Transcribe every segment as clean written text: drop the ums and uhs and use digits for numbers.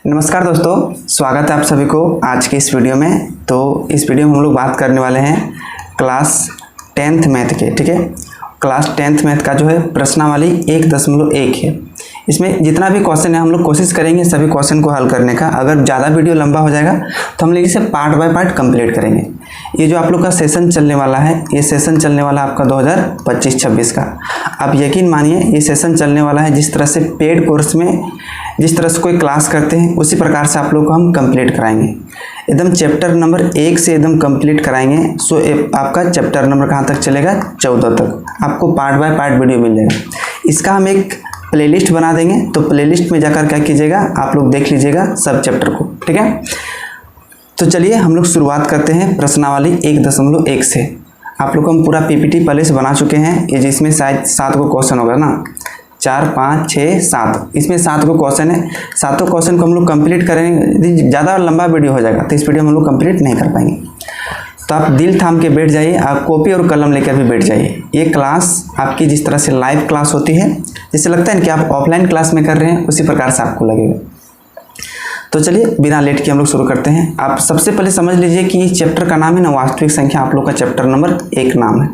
नमस्कार दोस्तों, स्वागत है आप सभी को आज के इस वीडियो में। तो इस वीडियो में हम लोग बात करने वाले हैं क्लास 10th मैथ के। ठीक है, क्लास 10th मैथ का जो है प्रश्नावली 1.1 है। इसमें जितना भी क्वेश्चन है हम लोग कोशिश करेंगे सभी क्वेश्चन को हल करने का। अगर ज़्यादा वीडियो लंबा हो जाएगा तो हम लोग इसे पार्ट बाय पार्ट कंप्लीट करेंगे। ये जो आप लोग का सेशन चलने वाला है, ये सेशन चलने वाला है आपका 2025-26 का। आप यकीन मानिए ये सेशन चलने वाला है जिस तरह से पेड कोर्स में जिस तरह से कोई क्लास करते हैं उसी प्रकार से आप लोग को हम कंप्लीट कराएंगे। एकदम चैप्टर नंबर 1 से एकदम कंप्लीट कराएंगे। सो आपका चैप्टर नंबर कहाँ तक चलेगा? 14 तक। आपको पार्ट बाय पार्ट वीडियो मिल जाएगा। इसका हम एक प्लेलिस्ट बना देंगे, तो प्लेलिस्ट में जाकर क्या कीजिएगा, आप लोग देख लीजिएगा सब चैप्टर को। ठीक है, तो चलिए हम लोग शुरुआत करते हैं प्रश्नावली 1.1 से। आप लोग को हम पूरा पीपीटी पहले से बना चुके हैं, ये जिसमें शायद 7 को क्वेश्चन होगा ना, 4, 5, 6, 7। इसमें 7 को क्वेश्चन है। 7 क्वेश्चन को हम लोग कंप्लीट करेंगे। ज़्यादा लंबा वीडियो हो जाएगा तो इस वीडियो में हम लोग कंप्लीट नहीं कर पाएंगे। तो आप दिल थाम के बैठ जाइए, आप कॉपी और कलम लेकर भी बैठ जाइए। ये क्लास आपकी जिस तरह से लाइव क्लास होती है, जैसे लगता है कि आप ऑफलाइन क्लास में कर रहे हैं, उसी प्रकार से आपको लगेगा। तो चलिए बिना लेट के हम लोग शुरू करते हैं। आप सबसे पहले समझ लीजिए कि इस चैप्टर का नाम है ना वास्तविक संख्या। आप लोग का चैप्टर नंबर 1 नाम है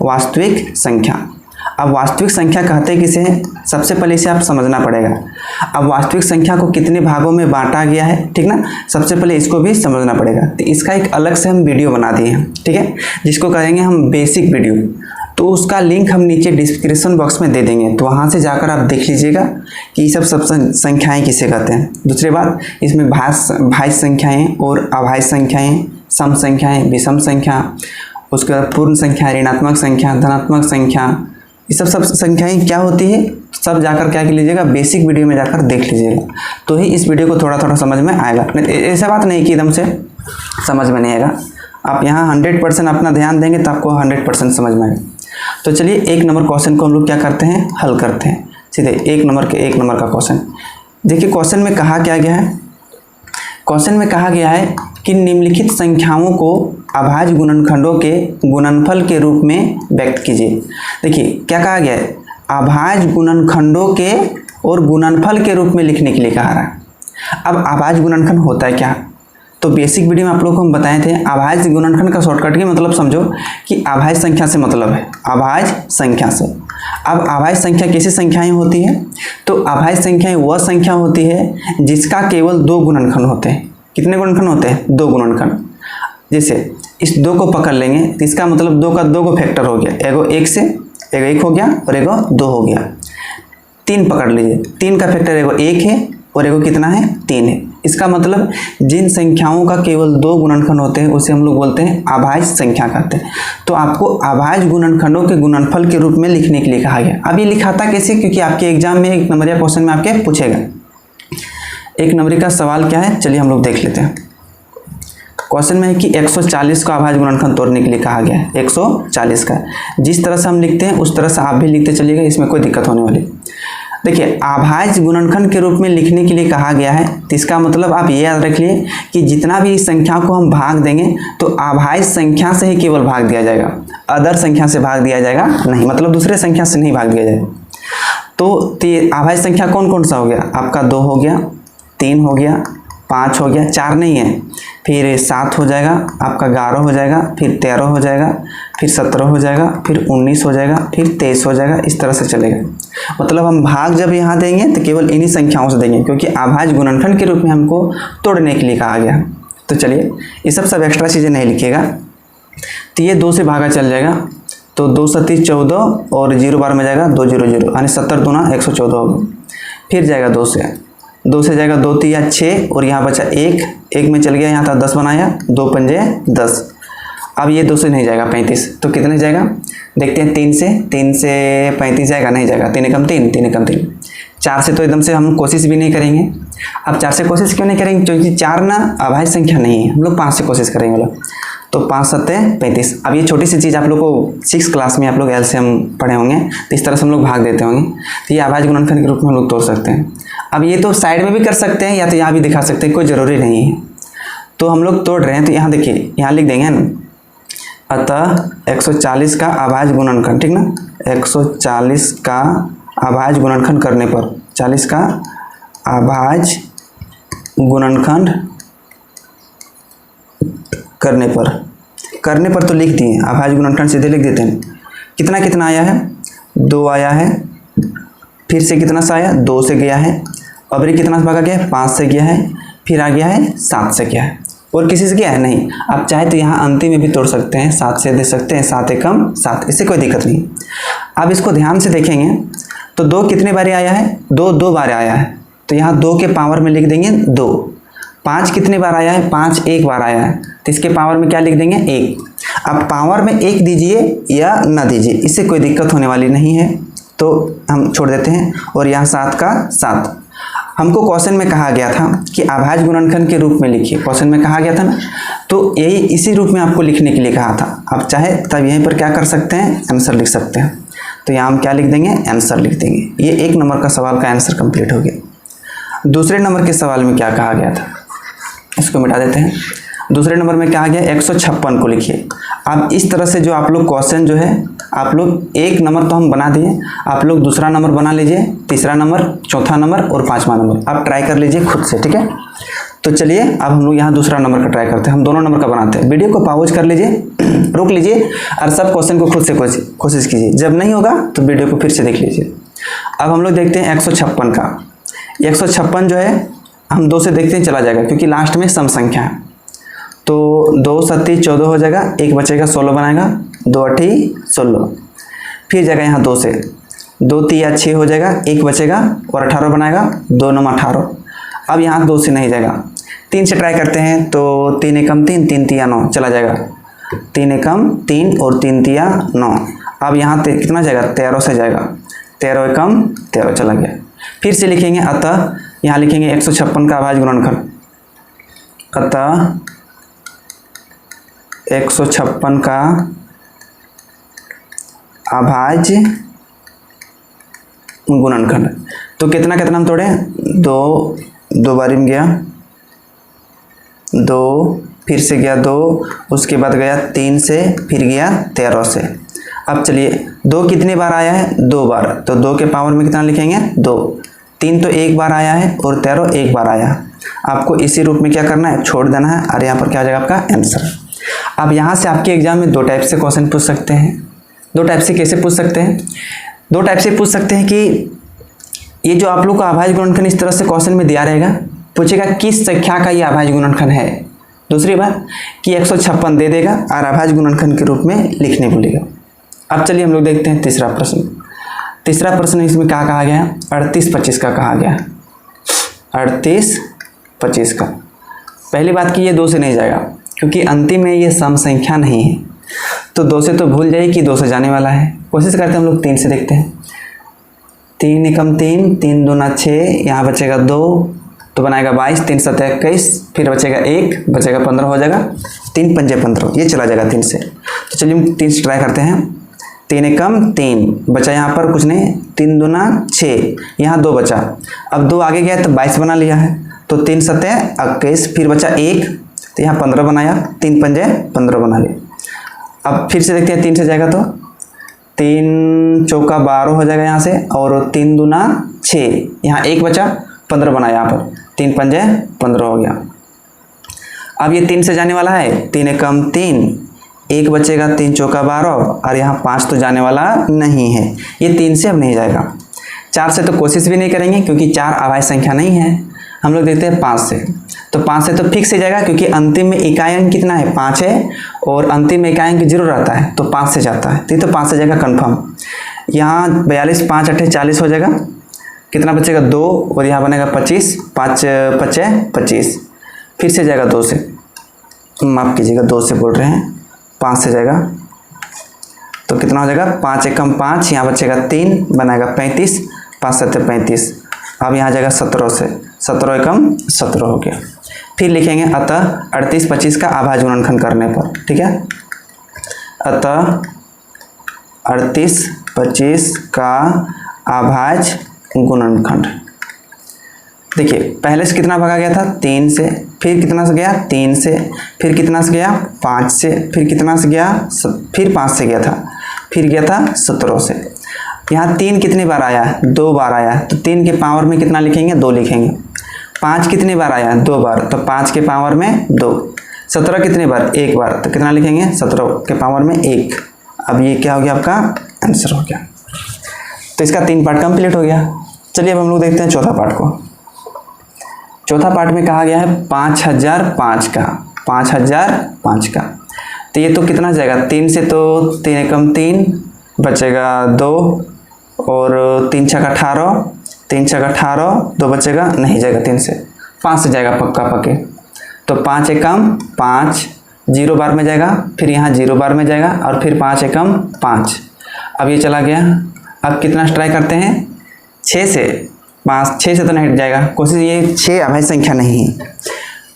वास्तविक संख्या। अब वास्तविक संख्या कहते किसे हैं, सबसे पहले इसे आप समझना पड़ेगा। अब वास्तविक संख्या को कितने भागों में बांटा गया है, ठीक ना, सबसे पहले इसको भी समझना पड़ेगा। तो इसका एक अलग से हम वीडियो बना दिए हैं, ठीक है, जिसको कहेंगे हम बेसिक वीडियो। तो उसका लिंक हम नीचे डिस्क्रिप्शन बॉक्स में दे देंगे, तो वहाँ से जाकर आप देख लीजिएगा कि ये सब संख्याएँ किसे कहते हैं। दूसरी बात, इसमें भाज्य संख्याएँ और अभाज्य संख्याएँ, सम संख्याएँ, विषम संख्या, उसके बाद पूर्ण संख्या, ऋणात्मक संख्या, धनात्मक संख्या, ये सब संख्याएं क्या होती है, सब जाकर क्या कर लीजिएगा, बेसिक वीडियो में जाकर देख लीजिएगा। तो ही इस वीडियो को थोड़ा थोड़ा समझ में आएगा। ऐसा बात नहीं कि एकदम से समझ में नहीं आएगा। आप यहाँ 100% अपना ध्यान देंगे तो आपको 100% समझ में आएगा। तो चलिए 1 नंबर क्वेश्चन को हम लोग क्या करते हैं, हल करते हैं सीधे। 1 नंबर का क्वेश्चन देखिए। क्वेश्चन में कहा क्या गया है, क्वेश्चन में कहा गया है कि निम्नलिखित संख्याओं को अभाज्य गुणनखंडों के गुणनफल के रूप में व्यक्त कीजिए। देखिए क्या कहा गया है, अभाज्य गुणनखंडों के और गुणनफल के रूप में लिखने के लिए कहा रहा है। अब अभाज्य गुणनखंड होता है क्या, तो बेसिक वीडियो में आप लोगों को हम बताए थे। अभाज्य गुणनखंड का शॉर्टकट के मतलब समझो कि अभाज्य संख्या से मतलब है अभाज्य संख्या से। अब अभाज्य संख्या कैसी संख्याएं होती है, तो अभाज्य संख्याएं वह संख्या होती है जिसका केवल 2 गुणनखंड होते हैं। कितने गुणनखंड होते हैं? 2 गुणनखंड। जैसे इस 2 को पकड़ लेंगे तो इसका मतलब 2 का 2 को फैक्टर हो गया, एगो 1 से, एगो 1 हो गया और एगो 2 हो गया। 3 पकड़ लीजिए, 3 का फैक्टर एगो 1 है और एगो कितना है, 3 है। इसका मतलब जिन संख्याओं का केवल 2 गुणनखंड होते हैं उसे हम लोग बोलते हैं अभाज्य संख्या कहते हैं। तो आपको अभाज्य गुणनखंडों के गुणनफल के रूप में लिखने के लिए कहा गया। अब ये लिखाता कैसे, क्योंकि आपके एग्जाम में 1 नंबरिया क्वेश्चन में आपके पूछेगा। 1 नंबर का सवाल क्या है, चलिए हम लोग देख लेते हैं। क्वेश्चन में है कि 140 का अभाज्य गुणनखंड तोड़ने के लिए कहा गया है। 140 का जिस तरह से हम लिखते हैं उस तरह से आप भी लिखते चलिएगा, इसमें कोई दिक्कत होने वाली। देखिए अभाज्य गुणनखंड के रूप में लिखने के लिए कहा गया है, तो इसका मतलब आप ये याद रख लिए कि जितना भी इस संख्या को हम भाग देंगे तो अभाज्य संख्या से ही केवल भाग दिया जाएगा, अदर संख्या से भाग दिया जाएगा नहीं, मतलब दूसरे संख्या से नहीं भाग दिया जाएगा। तो अभाज्य संख्या कौन कौन सा हो गया, आपका 2 हो गया, 3 हो गया, 5 हो गया, 4 नहीं है, फिर 7 हो जाएगा, आपका 11 हो जाएगा, फिर 13 हो जाएगा, फिर 17 हो जाएगा, फिर 19 हो जाएगा, फिर 23 हो जाएगा। इस तरह से चलेगा। मतलब हम भाग जब यहाँ देंगे तो केवल इन्हीं संख्याओं से देंगे, क्योंकि अभाज्य गुणनखंड के रूप में हमको तोड़ने के लिए कहा गया है। तो चलिए ये सब एक्स्ट्रा चीज़ें नहीं लिखिएगा। तो ये 2 से भागा चल जाएगा, तो 2 सत्ती 14 और 0 बार में जाएगा 2 0 0, यानी 70 दूना 114 होगा। फिर जाएगा 2 से जाएगा 2 3 6 और यहाँ बचा 1 में चल गया, यहाँ था 10 बनाया, 2 पंजे 10। अब ये 2 से नहीं जाएगा 35, तो कितने जाएगा देखते हैं। 3 से 35 जाएगा, नहीं जाएगा। 3 एकम 3, 4 से तो एकदम से हम कोशिश भी नहीं करेंगे। अब 4 से कोशिश क्यों नहीं करेंगे, क्योंकि 4 ना अभाज्य संख्या नहीं है, हम लोग 5 से कोशिश करेंगे बोला। तो 5 7 35। अब ये छोटी सी चीज़ आप लोग को 6 क्लास में आप लोग एलसीएम पढ़े होंगे, तो इस तरह से हम लोग भाग देते होंगे। तो ये अभाज्य गुणनखंड के रूप में हम लोग तोड़ सकते हैं। अब ये तो साइड में भी कर सकते हैं या तो यहाँ भी दिखा सकते हैं, कोई ज़रूरी नहीं है। तो हम लोग तोड़ रहे हैं, तो यहाँ देखिए, यहाँ लिख देंगे ना, अतः 140 का अभाज्य गुणनखंड, ठीक ना, 140 का अभाज्य गुणनखंड करने पर 40 का अभाज्य गुणनखंड करने पर तो लिख दिए, अभाज्य गुणनखंड सीधे लिख देते हैं। कितना कितना आया है, 2 आया है, फिर से कितना सा आया, 2 से गया है, अब ये कितना भागा गया है, 5 से गया है, फिर आ गया है 7 से गया है, और किसी से गया है नहीं। आप चाहे तो यहाँ अंतिम में भी तोड़ सकते हैं, 7 से दे सकते हैं, 7 एकम 7, इससे कोई दिक्कत नहीं। अब इसको ध्यान से देखेंगे तो 2 कितने बार आया है, 2 बार आया है, तो यहाँ 2 के पावर में लिख देंगे 2। 5 कितने बार आया है, 5 एक बार आया है, तो इसके पावर में क्या लिख देंगे, 1। अब पावर में 1 दीजिए या ना दीजिए, इससे कोई दिक्कत होने वाली नहीं है, तो हम छोड़ देते हैं। और यहाँ 7 का 7। हमको क्वेश्चन में कहा गया था कि अभाज्य गुणनखंड के रूप में लिखिए, क्वेश्चन में कहा गया था ना, तो यही इसी रूप में आपको लिखने के लिए कहा था। आप चाहे तब यहीं पर क्या कर सकते हैं, आंसर लिख सकते हैं। तो यहाँ हम क्या लिख देंगे, आंसर लिख देंगे। ये 1 नंबर का सवाल का आंसर कंप्लीट हो गया। दूसरे नंबर के सवाल में क्या कहा गया था, इसको मिटा देते हैं। दूसरे नंबर में क्या आ गया, 156 को लिखिए। अब इस तरह से जो आप लोग क्वेश्चन जो है, आप लोग 1 नंबर तो हम बना दिए, आप लोग दूसरा नंबर बना लीजिए, तीसरा नंबर, चौथा नंबर और 5वां नंबर आप ट्राई कर लीजिए खुद से, ठीक है। तो चलिए अब हम लोग यहाँ दूसरा नंबर का ट्राई करते हैं। हम दोनों नंबर का बनाते हैं। वीडियो को पॉज कर लीजिए, रोक लीजिए और सब क्वेश्चन को खुद से कोशिश कीजिए। जब नहीं होगा तो वीडियो को फिर से देख लीजिए। अब हम लोग देखते हैं 156 का। 156 जो है हम 2 से देखते हैं, चला जाएगा क्योंकि लास्ट में सम संख्या है। तो 2 7 14 हो जाएगा, 1 बचेगा 16 बनाएगा, 2 8 16, फिर जाएगा यहाँ 2 से, 2 3 6 हो जाएगा, 1 बचेगा और 18 बनाएगा, 2 9 18। अब यहाँ 2 से नहीं जाएगा, 3 से ट्राई करते हैं। तो 3 एकम 3, 3 तिया 9 चला जाएगा, 3 एकम 3 और 3 तिया 9। अब यहाँ कितना जाएगा, 13 से जाएगा, 13 एकम 13 चला गया। फिर से लिखेंगे, अतः यहाँ लिखेंगे 156 का अभाज्य गुणनखंड, अतः 156 का अभाज्य गुणनखंड। तो कितना कितना हम तोड़े, 2 बारी में गया, 2 फिर से गया 2, उसके बाद गया 3 से, फिर गया 13 से। अब चलिए 2 कितने बार आया है, 2 बार, तो 2 के पावर में कितना लिखेंगे, 2। 3 तो 1 बार आया है और 13 1 बार आया है। आपको इसी रूप में क्या करना है, छोड़ देना है, और यहाँ पर क्या हो जाएगा आपका आंसर। अब यहाँ से आपके एग्जाम में 2 टाइप से क्वेश्चन पूछ सकते हैं। 2 टाइप से कैसे पूछ सकते हैं, 2 टाइप से पूछ सकते हैं कि ये जो आप लोग का अभाज्य गुणनखंड इस तरह से क्वेश्चन में दिया रहेगा, पूछेगा किस संख्या का ये अभाज्य गुणनखंड है। दूसरी बात कि 156 दे देगा और अभाज्य गुणनखंड के रूप में लिखने बोलेगा। अब चलिए हम लोग देखते हैं तीसरा प्रश्न। तीसरा प्रश्न इसमें क्या कहा गया है, 38 25 का कहा गया है, 38 25 का। पहली बात कि ये 2 से नहीं जाएगा क्योंकि अंतिम में ये सम संख्या नहीं है, तो 2 से तो भूल जाइए कि 2 से जाने वाला है। कोशिश करते हैं हम लोग 3 से देखते हैं। 3 एकम 3, 3 दूना 6, यहाँ बचेगा 2 तो बनाएगा 22, 3 7 21, फिर बचेगा 1, बचेगा 15 हो जाएगा, 3 पंजे 15, ये चला जाएगा 3 से। तो चलिए हम 3 से ट्राई करते हैं। 3 एकम 3 बचा, यहाँ पर कुछ नहीं, 3 दूना 6, यहाँ 2 बचा, अब 2 आगे गया तो 22 बना लिया है, तो 3 7 21, फिर बचा 1, तो यहाँ 15 बनाया, 3 पंजे 15 बना लिया। अब फिर से देखते हैं 3 से जाएगा तो 3 चौका 12 हो जाएगा यहाँ से, और 3 दूना 6, यहाँ 1 बचा, 15 बनाया, यहाँ पर 3 पंजे 15 हो गया। अब ये 3 से जाने वाला है, 3 एकम 3, 1 बचेगा, 3 चौका 12, और यहाँ 5 तो जाने वाला नहीं है, ये 3 से अब नहीं जाएगा। 4 से तो कोशिश भी नहीं करेंगे क्योंकि 4 अभाज्य संख्या नहीं है। हम लोग देखते हैं 5 से, तो 5 से तो फिक्स हो जाएगा क्योंकि अंतिम में इकाई अंक कितना है, 5 है, और अंतिम में इकाई अंक 0 रहता है, तो 5 से जाता है, तो 5 से जाएगा कन्फर्म। यहाँ 42 5 8 40 हो जाएगा, कितना बचेगा 2, और यहाँ बनेगा 25, 5 5 25, फिर से जाएगा 2 से, माफ़ कीजिएगा 2 से बोल रहे हैं, 5 से जाएगा, तो कितना हो जाएगा 5 एकम 5, यहाँ बचेगा 3, बनाएगा 35, 5 7 35, अब यहाँ जाएगा 17 से, 17 एकम 17 हो गया। फिर लिखेंगे अतः 38 25 का अभाज्य गुणनखंड करने पर, ठीक है। अतः 38 25 का अभाज्य गुणनखंड। देखिए पहले से कितना भागा गया था, 3 से, फिर कितना से गया 3 से, फिर कितना से गया 5 से, फिर कितना से गया, फिर 5 से गया था, फिर गया था 17 से। यहाँ 3 कितनी बार आया है, 2 बार आया है, तो 3 के पावर में कितना लिखेंगे, 2 लिखेंगे। 5 कितनी बार आया? 2 बार, तो 5 के पावर में 2। 17 कितनी बार? 1 बार, तो कितना लिखेंगे? 17 के पावर में 1। अब ये क्या हो गया? आपका आंसर हो गया। तो इसका 3 पार्ट कंप्लीट हो गया। चलिए अब हम लोग देखते हैं चौथा पार्ट को। चौथा पार्ट में कहा गया है 5005 का, 5005 का। तो ये तो कितना जाएगा? 3 से तो 3 एकम 3 बचेगा 2 और 3 छक 18, 3 छक 18, 2 बचेगा, नहीं जाएगा 3 से, 5 से जाएगा पक्का पक्के। तो 5 एकम 5, 0 बार में जाएगा, फिर यहाँ 0 बार में जाएगा और फिर 5 एकम 5। अब ये चला गया। अब कितना ट्राई करते हैं? 6 से 5, 6 से तो नहीं हट जाएगा, कोशिश ये 6 अभाज्य संख्या नहीं है।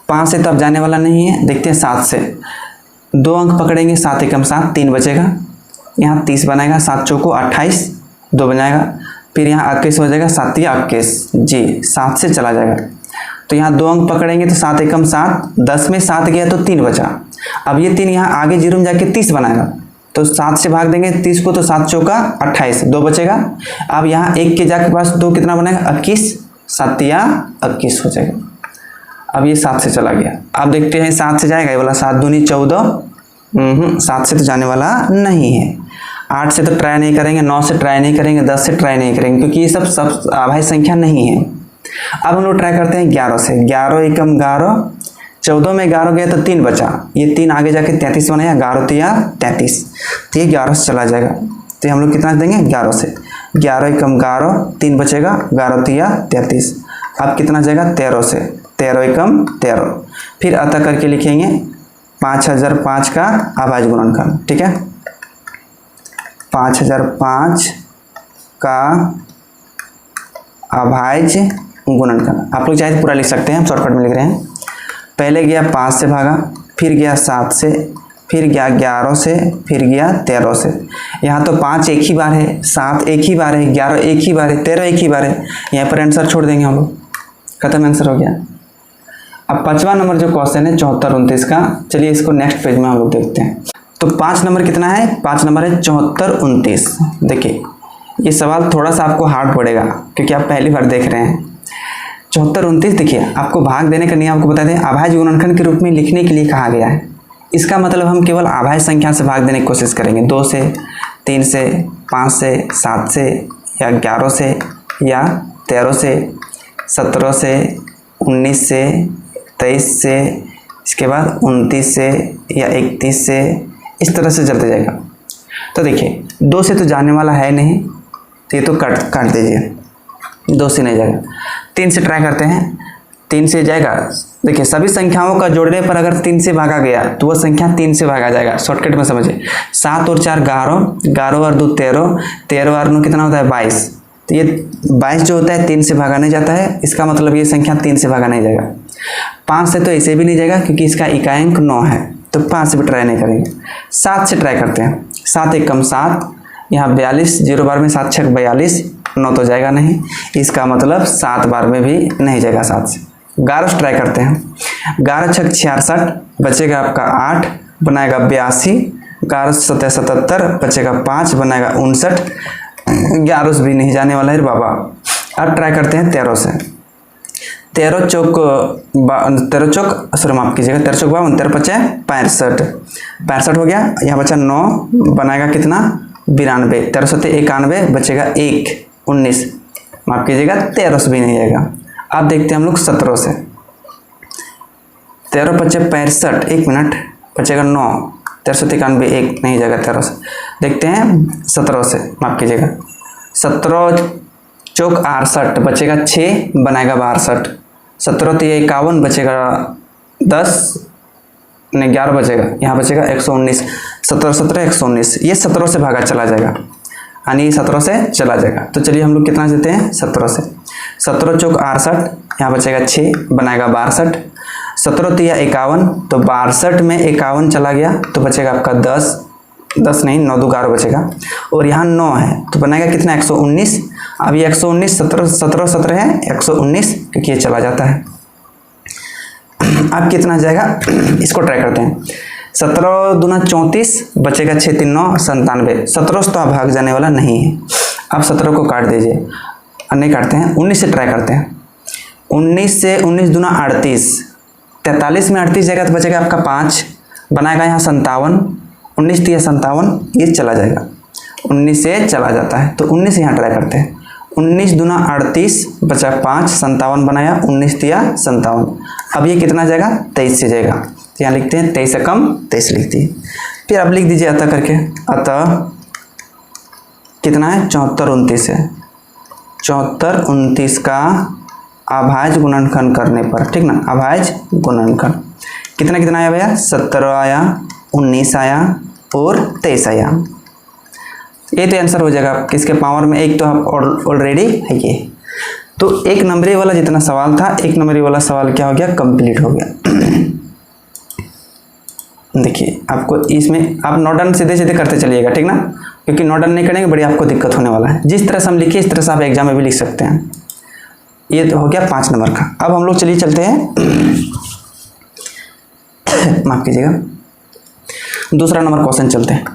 5 से तो अब जाने वाला नहीं है, देखते हैं 7 से। 2 अंक पकड़ेंगे, 7 एकम 7, 3 बचेगा, यहाँ 30 बनाएगा, 7 चौको 28, 2 बनाएगा, फिर यहाँ 21 हो जाएगा, 7 या 21 जी, 7 से चला जाएगा। तो यहाँ 2 अंक पकड़ेंगे तो 7 एकम 7, 10 में 7 गया तो 3 बचा। अब ये 3 यहाँ आगे 0 में जाके 30 बनाएगा, तो 7 से भाग देंगे 30 को, तो 7 चौका 28, 2 बचेगा। अब यहाँ 1 के जाके पास 2 कितना बनेगा? 21, 7 या 21 हो जाएगा। अब ये 7 से चला गया। अब देखते हैं 7 से जाएगा, ये वाला 7 दूनी 14, 7 से तो जाने वाला नहीं है। 8 से तो ट्राई नहीं करेंगे, 9 से ट्राई नहीं करेंगे, 10 से ट्राई नहीं करेंगे, क्योंकि ये सब अभाज्य संख्या नहीं है। अब हम लोग ट्राई करते हैं 11 से। 11 एकम 11, 14 में 11 गया तो 3 बचा, ये 3 आगे जाके 33 बनाया, 11 तिया 33, तो ये 11 से चला जाएगा। तो हम लोग कितना देंगे? 11 से। 11 एकम 11, 3 बचेगा, 11 तिया 33। अब कितना जाएगा? 13 से। 13 एकम 13, फिर अतः करके लिखेंगे 5005 का अभाज्य गुणनखंड। ठीक है, 5005 का अभाज्य गुणनखंड। आप लोग चाहे पूरा लिख सकते हैं, हम शॉर्टकट में लिख रहे हैं। पहले गया 5 से भागा, फिर गया 7 से, फिर गया 11 से, फिर गया 13 से। यहाँ तो 5 एक ही बार है, 7 एक ही बार है, 11 एक ही बार है, 13 एक ही बार है। यहाँ पर आंसर छोड़ देंगे हम लोग, खत्म, आंसर हो गया। अब 5वां नंबर जो क्वेश्चन है 74-29 का, चलिए इसको नेक्स्ट पेज में हम लोग देखते हैं। तो 5 नंबर कितना है? 5 नंबर है 74-29। देखिए ये सवाल थोड़ा सा आपको हार्ड पड़ेगा, क्योंकि आप पहली बार देख रहे हैं। 74-29 देखिए, आपको भाग देने का नियम आपको बता दें, अभाज्य गुणनखंड के रूप में लिखने के लिए कहा गया है। इसका मतलब हम केवल अभाज्य संख्या से भाग देने की कोशिश करेंगे, 2 से, 3 से, 5 से, 7 से, या 11 से, या 13 से, 17 से, 19 से, 23 से, इसके बाद 29 से या 31 से, इस तरह से चलते जाएगा। तो देखिए 2 से तो जाने वाला है नहीं, तो ये तो काट दीजिए, 2 से नहीं जाएगा। 3 से ट्राई करते हैं, 3 से जाएगा। देखिए सभी संख्याओं का जोड़ने पर अगर 3 से भागा गया तो वह संख्या 3 से भागा जाएगा। शॉर्टकट में समझिए, 7 और 4 11, 11 और 2 13, 13 और 9 कितना होता है? 22। तो ये 22 जो होता है 3 से भागा नहीं जाता है, इसका मतलब ये संख्या 3 से भागा नहीं जाएगा। 5 से तो ऐसे भी नहीं जाएगा, क्योंकि इसका इकाई अंक 9 है, तो 5 से भी ट्राई नहीं करेंगे। 7 से ट्राई करते हैं, 7 एकम 7, यहाँ 42, 0 बार में 7 छक 42, 9 तो जाएगा नहीं, इसका मतलब 7 बार में भी नहीं जाएगा 7 से। 11 से ट्राई करते हैं, 11 छक 66, बचेगा आपका 8, बनाएगा 82, 11 7 77, बचेगा 5, बनाएगा 59, 11 से भी नहीं जाने वाला है बाबा। अब ट्राई करते हैं 13 से। 13 चौक सॉरी माफ कीजिएगा, 13 चौक 52, 13 पचे 65 हो गया, यहाँ बचा 9, बनाएगा कितना? 92, 13 सत्ते 91, बचेगा 1, 19, माफ कीजिएगा 13 से भी नहीं जाएगा। अब देखते हैं हम लोग 17 से। 13 पचे 65, 1 मिनट, बचेगा 9, 13 सत्ते 91, 1 नहीं जाएगा 13 से। देखते हैं 17 से, माफ कीजिएगा 17 चौक 68, बचेगा 6, बनाएगा 62, 17 तो 51, बचेगा 10 नहीं 11 बचेगा, यहाँ बचेगा 119, 17 17 119, ये 17 से भागा चला जाएगा, यानी 17 से चला जाएगा। तो चलिए हम लोग कितना देते हैं? 17 से। 17 चौक 68, यहाँ बचेगा 6, बनाएगा 62, 17 तो 51, तो 62 में 51 चला गया, तो बचेगा आपका 10 नहीं 9 2 11 बचेगा, और यहाँ 9 है तो बनाएगा कितना? 119। अब ये 119 17 है 119, क्योंकि ये चला जाता है। अब कितना जाएगा? इसको ट्राई करते हैं। 17 दूना 34, बचेगा 6 3 9 97, 17 से तो आप भाग जाने वाला नहीं है। अब 17 को काट दीजिए, नहीं काटते हैं, 19 से ट्राई करते हैं। 19 से 19 दूना 38, 43 में 38 जाएगा तो बचेगा आपका 5, बनाएगा यहाँ 57, 19 तिया 57, ये चला जाएगा, 19 से चला जाता है तो 19 यहाँ ट्राई करते हैं। 19 दूना 38 बचा 5, 57 बनाया, 19 तिया 57। अब ये कितना जाएगा, 23 से जाएगा, तो यहाँ लिखते हैं 23 से कम 23 लिख दिए। फिर अब लिख दीजिए अतः करके, अतः कितना है 74 29 है, 74 29 का अभाज्य गुणनखंड करने पर, ठीक ना, अभाज्य गुणनखंड कितना कितना आया भैया, 17 आया, 19 आया और 23 आया। ये तो आंसर हो जाएगा किसके पावर में, एक तो आप ऑलरेडी है ये। तो एक नंबरी वाला जितना सवाल था, एक नंबरी वाला सवाल क्या हो गया, कंप्लीट हो गया। देखिए आपको इसमें आप नोट डाउन सीधे सीधे करते चलिएगा, ठीक ना, क्योंकि नोट डाउन नहीं करेंगे बड़ी आपको दिक्कत होने वाला है। जिस तरह से हम लिखिए इस तरह से आप एग्जाम में भी लिख सकते हैं। ये तो हो गया 5 नंबर का। अब हम लोग चलिए चलते हैं माफ कीजिएगा, दूसरा नंबर क्वेश्चन चलते हैं।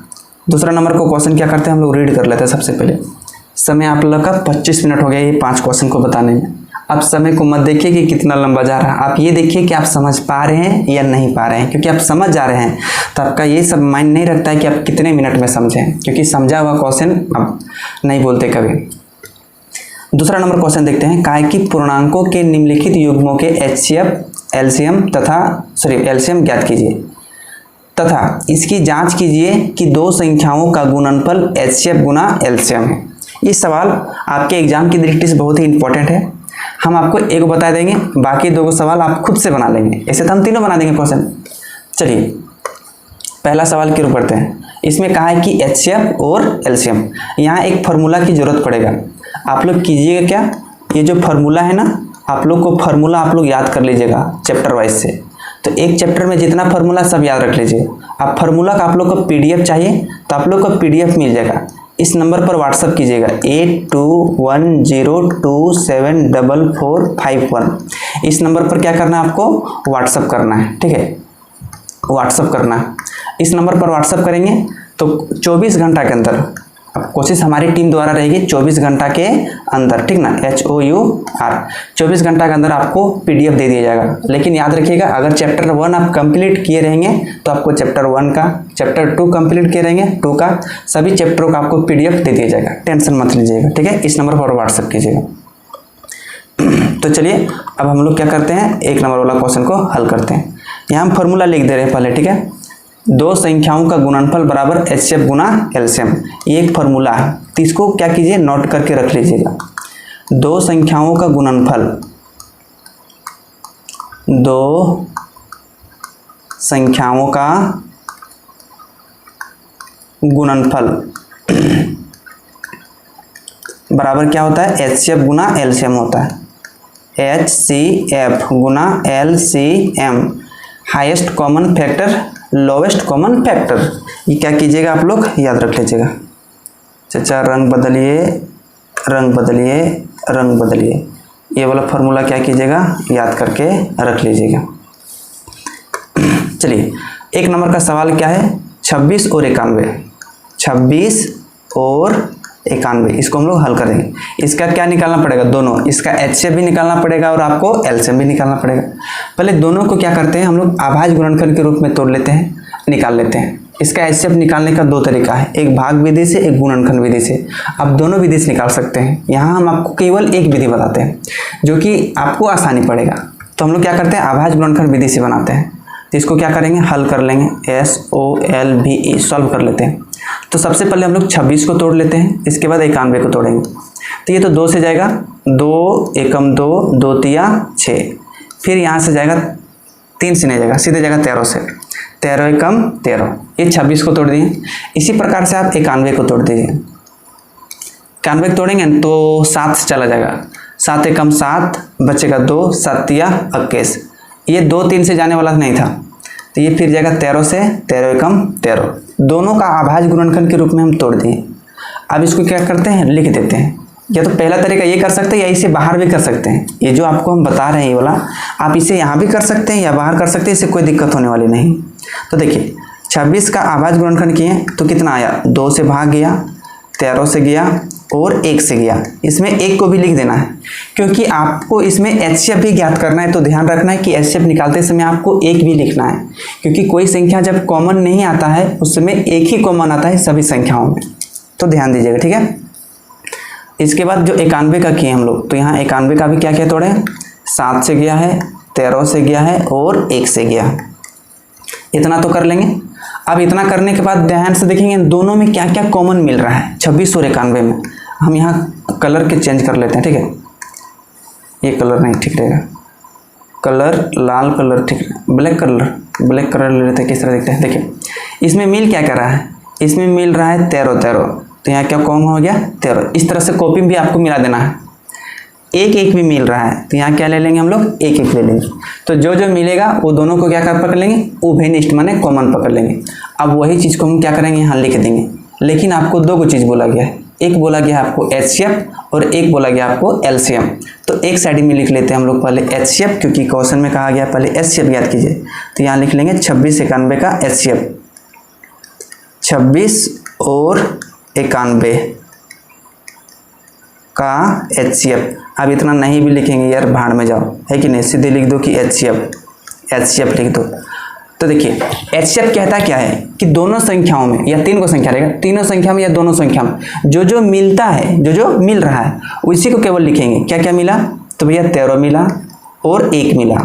दूसरा नंबर को क्वेश्चन क्या करते हैं हम लोग रीड कर लेते हैं। सबसे पहले समय आप लोग का 25 मिनट हो गया ये 5 क्वेश्चन को बताने में। आप समय को मत देखिए कि कितना लंबा जा रहा है, आप ये देखिए कि आप समझ पा रहे हैं या नहीं पा रहे हैं। क्योंकि आप समझ जा रहे हैं तो आपका ये सब माइंड नहीं रखता है कि आप कितने मिनट में समझें, क्योंकि समझा हुआ क्वेश्चन आप नहीं बोलते कभी। दूसरा नंबर क्वेश्चन देखते हैं, काय की पूर्णांकों के निम्नलिखित युग्मों के HCF एलसीएम एलसीएम ज्ञात कीजिए तथा इसकी जांच कीजिए कि दो संख्याओं का गुणनफल HCF गुना एलसीएम है। ये सवाल आपके एग्जाम की दृष्टि से बहुत ही इंपॉर्टेंट है। हम आपको एक बता देंगे, बाकी 2 सवाल आप खुद से बना लेंगे। ऐसे तो हम तीनों बना देंगे क्वेश्चन। चलिए पहला सवाल की ओर बढ़ते हैं। इसमें कहा है कि HCF और एलसीएम, यहाँ एक फार्मूला की जरूरत पड़ेगा। आप लोग कीजिएगा क्या, ये जो फार्मूला है ना, आप लोग को फार्मूला आप लोग याद कर लीजिएगा चैप्टर वाइज से। तो एक चैप्टर में जितना फार्मूला सब याद रख लीजिए। आप फार्मूला का आप लोग को PDF चाहिए तो आप लोग को PDF मिल जाएगा। इस नंबर पर व्हाट्सअप कीजिएगा 8210274451। इस नंबर पर क्या करना है आपको, व्हाट्सअप करना है, ठीक है, व्हाट्सअप करना है। इस नंबर पर व्हाट्सअप करेंगे तो 24 घंटा के अंदर, अब कोशिश हमारी टीम द्वारा रहेगी 24 घंटा के अंदर, ठीक ना, HOUR 24 घंटा के अंदर आपको PDF दे दिया जाएगा। लेकिन याद रखिएगा अगर चैप्टर 1 आप कंप्लीट किए रहेंगे तो आपको चैप्टर 1 का, चैप्टर 2 कंप्लीट किए रहेंगे 2 का, सभी चैप्टरों का आपको PDF दे दिया जाएगा। टेंशन मत लीजिएगा, ठीक है। इस नंबर पर व्हाट्सअप कीजिएगा। तो चलिए अब हम लोग क्या करते हैं, एक नंबर वाला क्वेश्चन को हल करते हैं। यहाँ हम फॉर्मूला लिख दे रहे हैं पहले, ठीक है। दो संख्याओं का गुणनफल बराबर HCF गुना एलसीएम, ये एक फॉर्मूला है। तो इसको क्या कीजिए, नोट करके रख लीजिएगा। दो संख्याओं का गुणनफल, दो संख्याओं का गुणनफल बराबर क्या होता है, HCF गुना एलसीएम होता है। HCF गुना LCM, highest common factor lowest common factor. ये क्या कीजिएगा आप लोग याद रख लीजिएगा। चाचा रंग बदलिए, रंग बदलिए, रंग बदलिए, ये वाला फॉर्मूला क्या कीजिएगा याद करके रख लीजिएगा। चलिए एक नंबर का सवाल क्या है, 26 और 91, 26 और 91, इसको हम लोग हल करेंगे। इसका क्या निकालना पड़ेगा, दोनों, इसका HCF भी निकालना पड़ेगा और आपको LCM भी निकालना पड़ेगा। पहले दोनों को क्या करते हैं हम लोग, अभाज्य गुणनखंड के रूप में तोड़ लेते हैं, निकाल लेते हैं। इसका HCF निकालने का 2 तरीका है, एक भाग विधि से, एक गुणनखंड विधि से। आप दोनों विधि से निकाल सकते हैं। यहाँ हम आपको केवल एक विधि बताते हैं जो कि आपको आसानी पड़ेगा। तो हम लोग क्या करते हैं, अभाज्य गुणनखंड विधि से बनाते हैं। तो इसको क्या करेंगे, हल कर लेंगे, SOLVE, सॉल्व कर लेते हैं। तो सबसे पहले हम लोग 26 को तोड़ लेते हैं, इसके बाद 91 को तोड़ेंगे। तो ये तो 2 से जाएगा, 2 एकम 2, 2 तिया 6, फिर यहाँ से जाएगा 3 से नहीं जाएगा, सीधे जाएगा 13 से, 13 एकम 13, ये 26 को तोड़ दिए। इसी प्रकार से आप 91 को तोड़ दीजिए। 91 तोड़ेंगे तो 7 से चला जाएगा, 7 एकम 7, बचेगा 2, 7 तिया 21, ये 2 3 से जाने वाला नहीं था, तो ये फिर जाएगा 13 से, 13 एकम 13। दोनों का अभाज्य गुणनखंड के रूप में हम तोड़ दिए। अब इसको क्या करते हैं, लिख देते हैं। या तो पहला तरीका ये कर सकते हैं या इसे बाहर भी कर सकते हैं। ये जो आपको हम बता रहे हैं ये वाला, आप इसे यहाँ भी कर सकते हैं या बाहर कर सकते हैं, इससे कोई दिक्कत होने वाली नहीं। तो देखिए 26 का अभाज्य गुणनखंड किए तो कितना आया, 2 से भाग गया, 13 से गया, और 1 से गया, इसमें 1 को भी लिख देना है, क्योंकि आपको इसमें HCF भी ज्ञात करना है। तो ध्यान रखना है कि HCF निकालते समय आपको 1 भी लिखना है, क्योंकि कोई संख्या जब कॉमन नहीं आता है उसमें 1 ही कॉमन आता है सभी संख्याओं में, तो ध्यान दीजिएगा, ठीक है। इसके बाद जो 91 का किए हम लोग, तो यहाँ 91 का भी क्या किया तोड़े, 7 से गया है, 13 से गया है और 1 से गया, इतना तो कर लेंगे। अब इतना करने के बाद ध्यान से देखेंगे दोनों में क्या क्या कॉमन मिल रहा है। 26 और 91 में हम यहाँ कलर के चेंज कर लेते हैं, ठीक है। ये कलर नहीं ठीक रहेगा, कलर लाल कलर ठीक है, ब्लैक कलर ले लेते हैं, किस तरह दिखता है। देखिए इसमें मिल क्या कर रहा है, इसमें मिल रहा है 13, तो यहाँ क्या कॉमन हो गया 13। इस तरह से कॉपी में भी आपको मिला देना है। 1 भी मिल रहा है, तो यहाँ क्या ले लेंगे हम लोग, 1 ले लेंगे। तो जो जो मिलेगा वो दोनों को क्या कर पकड़ लेंगे, उभयनिष्ठ माने कॉमन पकड़ लेंगे। अब वही चीज़ को हम क्या करेंगे, यहाँ लिख देंगे। लेकिन आपको 2 चीज़ बोला गया है, एक बोला गया आपको HCF और एक बोला गया आपको LCM। तो एक साइड में लिख लेते हैं हम लोग पहले HCF, क्योंकि क्वेश्चन में कहा गया पहले HCF याद कीजिए। तो यहाँ लिख लेंगे 26 91 का HCF, 26 और 91 का HCF। अब इतना नहीं भी लिखेंगे यार, भाड़ में जाओ, है कि नहीं, सीधे लिख दो कि HCF लिख दो। तो देखिए HCF कहता क्या है कि दोनों संख्याओं में, या 3 को संख्या रहेगा, तीनों संख्या में या दोनों संख्या में जो जो मिलता है, जो जो मिल रहा है उसी को केवल लिखेंगे। क्या क्या मिला, तो भैया 13 मिला और 1 मिला,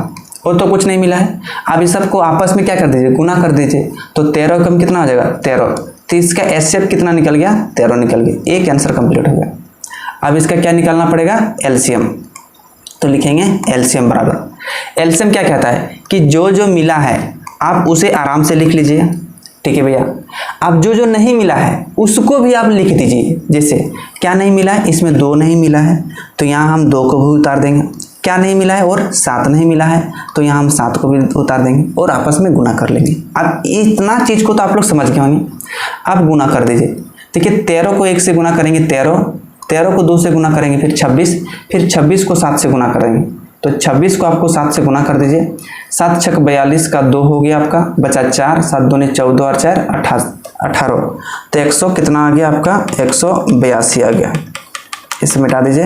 और तो कुछ नहीं मिला है। अब इस सबको आपस में क्या कर दीजिए, गुना कर दीजिए। तो 13 कम कितना हो जाएगा 13, तो इसका HCF कितना निकल गया, 13 निकल गया। एक आंसर कंप्लीट हो गया। अब इसका क्या निकालना पड़ेगा, LCM। तो लिखेंगे LCM बराबर, LCM क्या कहता है कि जो जो मिला है आप उसे आराम से लिख लीजिए, ठीक है भैया। अब जो जो नहीं मिला है उसको भी आप लिख दीजिए। जैसे क्या नहीं मिला है, इसमें 2 नहीं मिला है, तो यहाँ हम 2 को भी उतार देंगे। क्या नहीं मिला है, और 7 नहीं मिला है, तो यहाँ हम 7 को भी उतार देंगे और आपस में गुना कर लेंगे। अब इतना चीज़ को तो आप लोग समझ गए होंगे। अब गुना कर दीजिए। देखिए 13 को 1 से गुना करेंगे 13 को 2 से गुना करेंगे, फिर 26 को 7 से गुना करेंगे। तो 26 को आपको 7 से गुना कर दीजिए। 7 छक 42 का 2 हो गया आपका, बचा 4, 7 दूनी 14 और 4 18। तो 100 कितना आ गया आपका, 182 आ गया। इसे मिटा दीजिए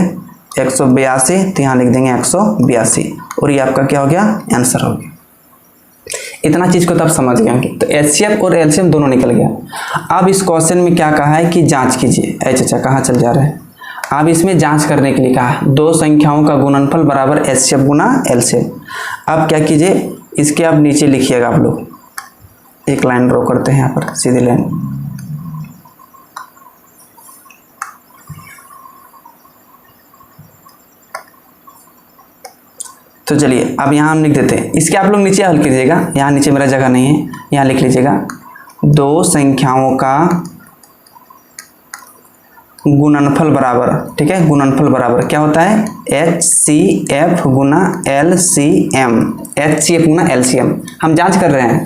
182, तो यहाँ लिख देंगे 182, और ये आपका क्या हो गया, आंसर हो गया। इतना चीज़ को तो आप समझ गए होंगे। तो HCF और LCM दोनों निकल गया। अब इस क्वेश्चन में क्या कहा है कि जांच कीजिए। अच्छा कहाँ चल जा रहे हैं, अब इसमें जांच करने के लिए कहा है 2 संख्याओं का गुणनफल बराबर HCF गुना LCM। अब क्या कीजिए, इसके आप नीचे लिखिएगा, आप लोग एक लाइन ड्रॉ करते हैं यहाँ पर, सीधी लाइन। तो चलिए अब यहाँ हम लिख देते हैं, इसके आप लोग नीचे हल कीजिएगा। यहाँ नीचे मेरा जगह नहीं है, यहाँ लिख लीजिएगा 2 संख्याओं का गुणनफल बराबर, ठीक है। गुणनफल बराबर क्या होता है, HCF गुना LCM, HCF गुना LCM। हम जांच कर रहे हैं।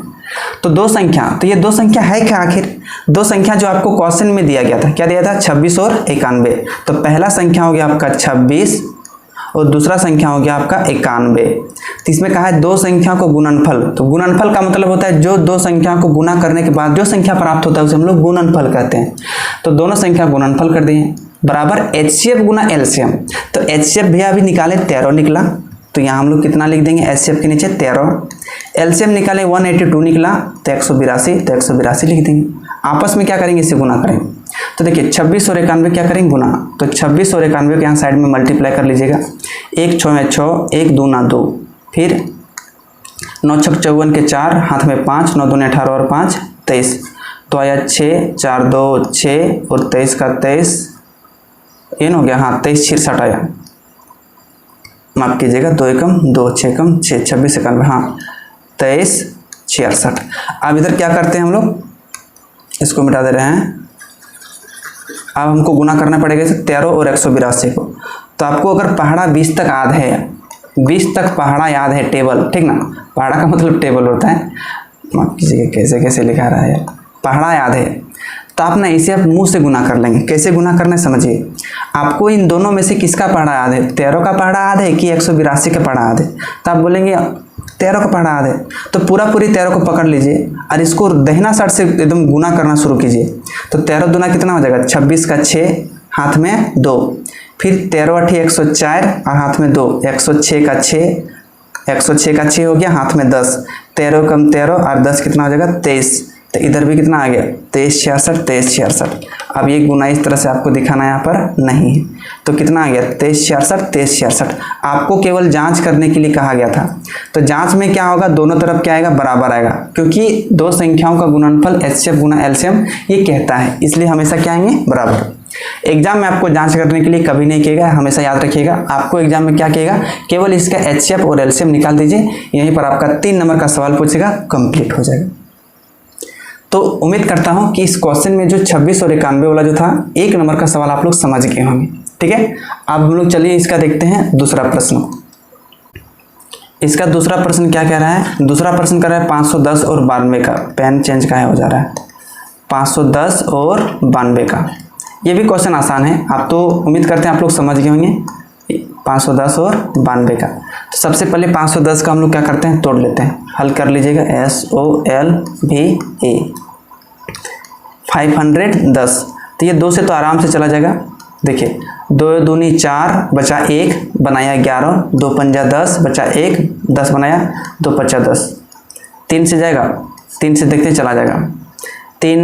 तो 2 संख्या, तो ये 2 संख्या है क्या, आखिर 2 संख्या जो आपको क्वेश्चन में दिया गया था, क्या दिया था, 26 और 91। तो पहला संख्या हो गया आपका 26 और दूसरा संख्या हो गया आपका 91। तो इसमें कहा है 2 संख्या को गुणनफल। तो गुणनफल का मतलब होता है जो 2 संख्या को गुना करने के बाद जो संख्या प्राप्त होता है उसे हम लोग गुणनफल कहते हैं। तो दोनों संख्या गुणनफल कर दिए बराबर HCF गुना LCM। तो HCF भैया अभी निकाले 13 निकला, तो यहाँ हम लोग कितना लिख देंगे, HCF के नीचे 13। LCM निकाले 182 निकला, तो 182, तो 182 लिख देंगे। आपस में क्या करेंगे, इसे गुना करेंगे। तो देखिए 26 और 91 क्या करेंगे, गुना। तो 26 और 91 के यहाँ साइड में मल्टीप्लाई कर लीजिएगा। 1 6 में 6, 1 2 ना 2, फिर 9 छक 54 के 4, हाथ में 5, 9 दूनी 18 और 5 23। तो आया 6 4 2 6 और 23 का 23, ये हो गया, हाँ 23 66 आया, माफ कीजिएगा 2 एकम 2 6 एकम 6, 26 91, हाँ 23 66। अब इधर क्या करते हैं हम लोग, इसको मिटा दे रहे हैं। अब हमको गुना करना पड़ेगा इसे 13 और 182 को। तो आपको अगर पहाड़ा 20 तक याद है, 20 तक पहाड़ा याद है, टेबल, ठीक ना, पहाड़ा का मतलब टेबल होता है, माफ कीजिएगा कैसे कैसे लिखा रहा है, पहाड़ा याद है, तो आप ना इसे आप मुंह से गुना कर लेंगे। कैसे गुना करना है समझिए। आपको इन दोनों में से किसका पहाड़ा याद है, 13 का पहाड़ा याद है कि 182 का पहाड़ा याद है। तो आप बोलेंगे 13 का पहाड़ा याद है, तो पूरी 13 को पकड़ लीजिए और इसको दहिना साइड से एकदम गुना करना शुरू कीजिए। तो 13 दूना कितना हो जाएगा, 26 का 6 हाथ में 2, फिर 13 8 104 और हाथ में 2, 106 का 6 हो गया, हाथ में 10, 13 कम 13 और 10 कितना हो जाएगा 23। तो इधर भी कितना आ गया 23 66 23 66। अब ये गुना इस तरह से आपको दिखाना यहाँ पर नहीं है, तो कितना आ गया 23 66 23 66। आपको केवल जांच करने के लिए कहा गया था। तो जांच में क्या होगा, दोनों तरफ क्या आएगा, बराबर आएगा, क्योंकि दो संख्याओं का गुणनफल एचसीएफ गुना एलसीएम ये कहता है, इसलिए हमेशा क्या आएंगे, बराबर। एग्जाम में आपको जांच करने के लिए कभी नहीं कहेगा, हमेशा याद रखिएगा। आपको एग्जाम में क्या कहेगा, केवल इसका एचसीएफ और एलसीएम निकाल दीजिए, यहीं पर आपका 3 नंबर का सवाल पूछेगा, कंप्लीट हो जाएगा। तो उम्मीद करता हूं कि इस क्वेश्चन में जो 26 और 91 वाला जो था 1 नंबर का सवाल आप लोग समझ गए होंगे। ठीक है, अब हम लोग चलिए इसका देखते हैं दूसरा प्रश्न। इसका दूसरा प्रश्न क्या कह रहा है, दूसरा प्रश्न कर रहा है 510 और 92 का। पेन चेंज का हो जा रहा है, 510 और 92 का। ये भी क्वेश्चन आसान है, आप तो उम्मीद करते हैं आप लोग समझ गए होंगे 510 और 92 का। तो सबसे पहले 510 का हम लोग क्या करते हैं, तोड़ लेते हैं, हल कर लीजिएगा। SOLVE 510, तो ये 2 से तो आराम से चला जाएगा। देखिए 2 दूनी 4 बचा 1 बनाया 11, 2 पंजा 10 बचा 1 10 बनाया 2 पचा 10। 3 से जाएगा, 3 से देखते चला जाएगा। 3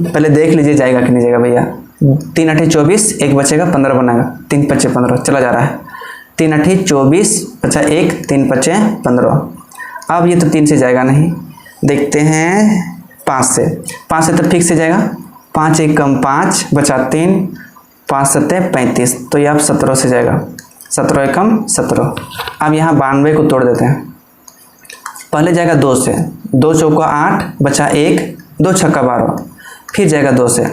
पहले देख लीजिए जाएगा कि नहीं जाएगा भैया। 3 8 24 1 बचेगा 15 बनाएगा, 3 पचे 15 चला जा रहा है। 3 8 24 बचा 1 3 पचे 15। अब ये तो 3 से जाएगा नहीं, देखते हैं 5 से। 5 से तो ठीक से जाएगा, 5 1 कम 5 बचा 3 5 7 35, तो ये अब 17 से जाएगा, 17 कम 17। अब यहाँ 92 को तोड़ देते हैं, पहले जाएगा 2 से, 2 चौका 8 बचा 1 2 छक्का 12, फिर जाएगा 2 से,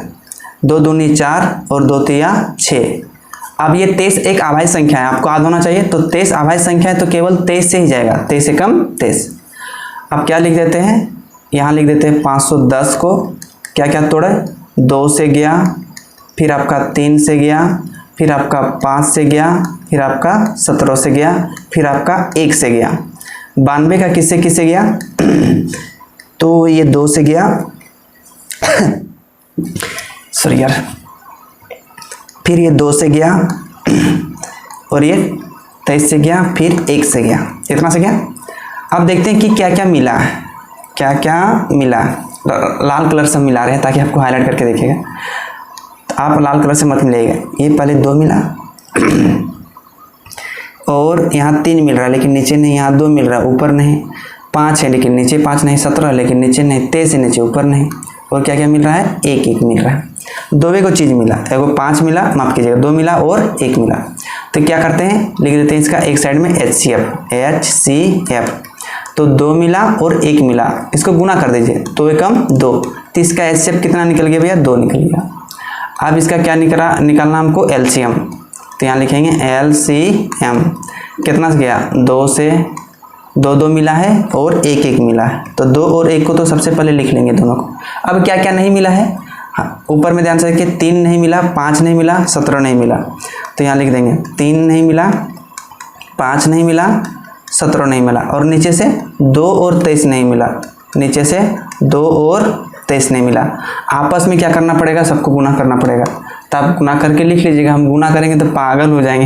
2 दूनी 4 और 2 तिया 6। अब ये 23 एक अभाज्य संख्या है, आपको याद होना चाहिए। तो 23 अभाज्य संख्या है तो केवल 23 से ही जाएगा, 23 से कम 23। अब क्या लिख देते हैं, यहाँ लिख देते हैं 510 को क्या क्या तोड़े, 2 से गया, फिर आपका 3 से गया, फिर आपका 5 से गया, फिर आपका 17 से गया, फिर आपका 1 से गया। 92 का किससे किससे गया तो ये 2 से गया सॉरी यार, फिर ये 2 से गया और ये 23 से गया, फिर 1 से गया, इतना से गया। अब देखते हैं कि क्या क्या मिला, क्या क्या मिला। लाल कलर से मिला रहे हैं ताकि आपको हाईलाइट करके देखिएगा, तो आप लाल कलर से मत मिलेगा। ये पहले 2 मिला और यहाँ 3 मिल रहा है लेकिन नीचे नहीं, यहाँ 2 मिल रहा है ऊपर नहीं, 5 है लेकिन नीचे 5 नहीं, 17 लेकिन नीचे नहीं, 23 है नीचे ऊपर नहीं, और क्या क्या मिल रहा है 1 1 मिल रहा है। 2 को चीज़ मिला, एगो 5 मिला, माफ कीजिएगा 2 मिला और 1 मिला। तो क्या करते हैं, लिख देते हैं इसका एक साइड में HCF। तो 2 मिला और 1 मिला, इसको गुना कर दीजिए, 2 एकम 2, तो इसका HCF कितना निकल गया भैया, 2 निकल गया। अब इसका क्या निकालना हमको, LCM। तो यहाँ लिखेंगे LCM कितना से गया, 2 से 2 मिला है और 1 1 मिला है, तो 2 और 1 को तो सबसे पहले लिख लेंगे दोनों को। अब क्या क्या नहीं मिला है, हाँ ऊपर में ध्यान से देखिए, 3 नहीं मिला, 5 नहीं मिला, 17 नहीं मिला, तो यहाँ लिख देंगे 3 नहीं मिला, 5 नहीं मिला, 17 नहीं मिला, और नीचे से 2 और 23 नहीं मिला, नीचे से 2 और 23 नहीं मिला। आपस में क्या करना पड़ेगा, सबको गुना करना पड़ेगा। तो आप गुना करके लिख लीजिएगा, हम गुना करेंगे तो पागल हो जाएंगे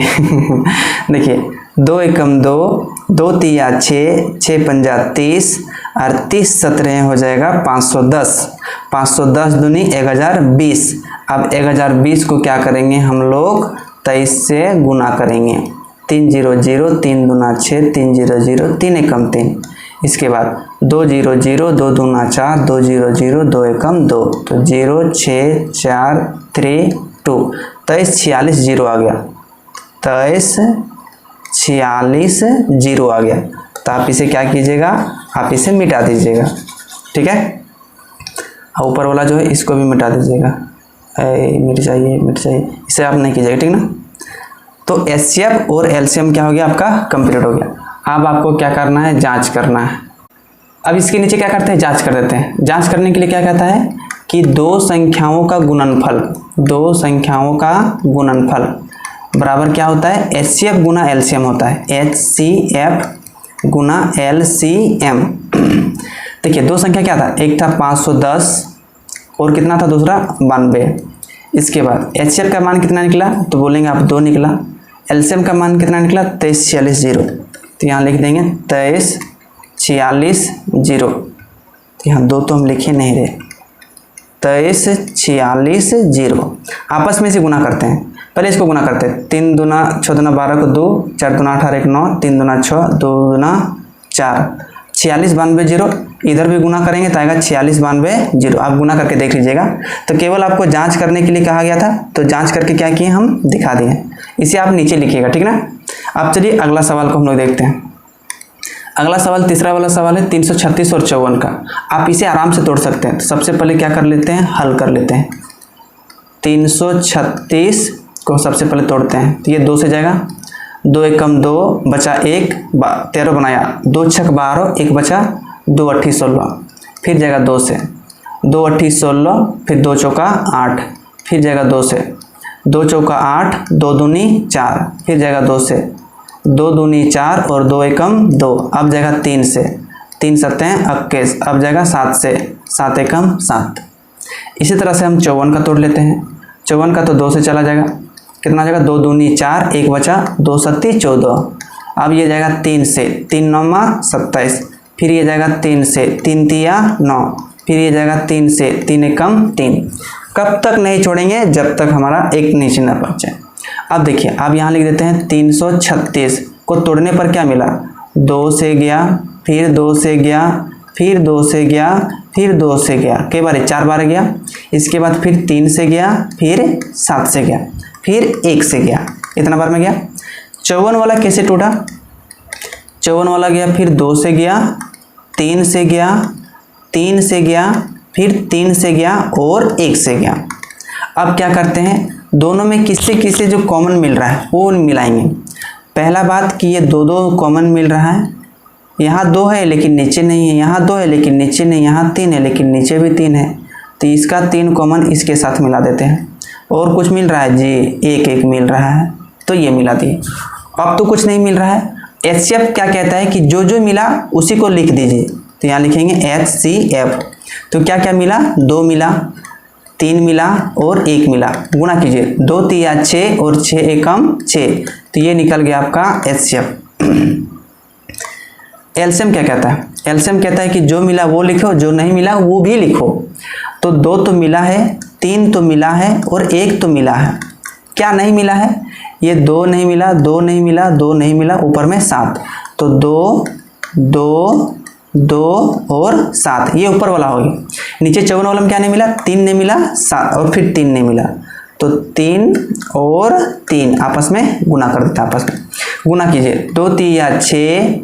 देखिए 2 एकम 2, 2 तिया 6, 6 पंजा 30 और 30 17 हो जाएगा 510। 510 दूनी 1020। अब 1020 को क्या करेंगे हम लोग, 23 से गुना करेंगे, 3 0 0, 3 दूना 6, 3 0 0, 3 एकम 3। इसके बाद 2 0 0, 2 दूना 4, 2 0 0, 2 एकम 2, तो 0 6 4 3 2, 23 46 0 आ गया, 23 46 0 आ गया। तो आप इसे क्या कीजिएगा, आप इसे मिटा दीजिएगा, ठीक है। ऊपर वाला जो है इसको भी मिटा दीजिएगा, मिट जाइए, इसे आप नहीं कीजिएगा, ठीक ना। तो HCF और LCM क्या हो गया, आपका कंप्लीट हो गया। अब आपको क्या करना है, जांच करना है। अब इसके नीचे क्या करते हैं, जांच कर देते हैं। जांच करने के लिए क्या कहता है कि 2 संख्याओं का गुणनफल, 2 संख्याओं का गुणनफल बराबर क्या होता है, HCF गुना LCM होता है, HCF गुना LCM। देखिए 2 संख्या क्या था, एक था 510 और कितना था दूसरा 92। इसके बाद HCF का मान कितना निकला, तो बोलेंगे आप 2 निकला। LCM का मान कितना निकला, 23 46 0, तो यहाँ लिख देंगे 23 46 0, तो यहाँ 2 तो हम लिखे नहीं रहे, 23 46 0। आपस में से गुना करते हैं, पहले इसको गुना करते हैं। 3 दूना 6 दूना 12 को 2, 4 दूना 18 1 9, 3 दूना 6, 2 दूना 4, 46 92 0। इधर भी गुना करेंगे तो आएगा 46 92 0। आप गुना करके देख लीजिएगा। तो केवल आपको जांच करने के लिए कहा गया था, तो जांच करके क्या किए हम दिखा दिए। इसे आप नीचे लिखिएगा, ठीक ना। अब चलिए अगला सवाल को हम लोग देखते हैं। अगला सवाल तीसरा वाला सवाल है 336 और 54 का। आप इसे आराम से तोड़ सकते हैं। तो सबसे पहले क्या कर लेते हैं, हल कर लेते हैं। 336 को सबसे पहले तोड़ते हैं, तो ये 2 से जाएगा, 2 एकम 2 बचा 1, 13 बनाया, 2 छक 12, 1 बचा, 2 अट्ठी 16, फिर जाएगा 2 से, 2 अट्ठी 16, फिर 2 चौका 8, फिर जाएगा 2 से, 2 चौका 8, 2 दूनी 4, फिर जाएगा 2 से, 2 दूनी 4 और 2 एकम 2, अब जाएगा 3 से, 3 सत्ते 21, अब जाएगा 7 से, 7 एकम 7। इसी तरह से हम 54 का तोड़ लेते हैं। 54 का तो 2 से चला जाएगा, कितना जाएगा, 2 दूनी 4, 1 बचा, 2 सत्ती 14, अब ये जाएगा 3 से, 3 9 27, फिर ये जाएगा 3 से, 3 तिया 9, फिर ये जाएगा 3 से, 3 एकम 3। कब तक नहीं छोड़ेंगे, जब तक हमारा एक नीचे न पहुँचे। अब देखिए, अब यहाँ लिख देते हैं 336 को तोड़ने पर क्या मिला, 2 से गया, फिर 2 से गया, फिर 2 से गया, फिर 2 से गया, कई बार 4 बार गया। इसके बाद फिर 3 से गया, फिर 7 से गया, फिर 1 से गया, इतना बार में गया। 54 वाला कैसे टूटा, 54 वाला गया, फिर 2 से गया, 3 से गया, 3 से गया, फिर 3 से गया और 1 से गया। अब क्या करते हैं, दोनों में किससे किससे जो कॉमन मिल रहा है वो मिलाएंगे। पहला बात कि ये 2 कॉमन मिल रहा है, यहाँ 2 है लेकिन नीचे नहीं है, यहाँ 2 है लेकिन नीचे नहीं, यहाँ 3 है लेकिन नीचे भी 3 है, तो इसका 3 कॉमन इसके साथ मिला देते हैं। और कुछ मिल रहा है जी, 1 1 मिल रहा है, तो ये मिला दिए। अब तो कुछ नहीं मिल रहा है। HCF क्या कहता है कि जो जो मिला उसी को लिख दीजिए, तो यहाँ लिखेंगे HCF। तो क्या क्या मिला, 2 मिला, 3 मिला और 1 मिला, गुणा कीजिए, 2 तिया 6 और 6 एकम 6, तो ये निकल गया आपका HCF। LCM क्या कहता है, LCM कहता है कि जो मिला वो लिखो, जो नहीं मिला वो भी लिखो। तो 2 तो मिला है, 3 तो मिला है और 1 तो मिला है। क्या नहीं मिला है, ये 2 नहीं मिला, 2 नहीं मिला, 2 नहीं मिला, ऊपर में 7, तो 2 2 2 और 7, ये ऊपर वाला हो गया। नीचे 54 वाला में क्या नहीं मिला, 3 नहीं मिला, 7 और फिर 3 नहीं मिला, तो 3 और 3 आपस में गुना कर देता है। आपस में गुना कीजिए, 2 तिया 6,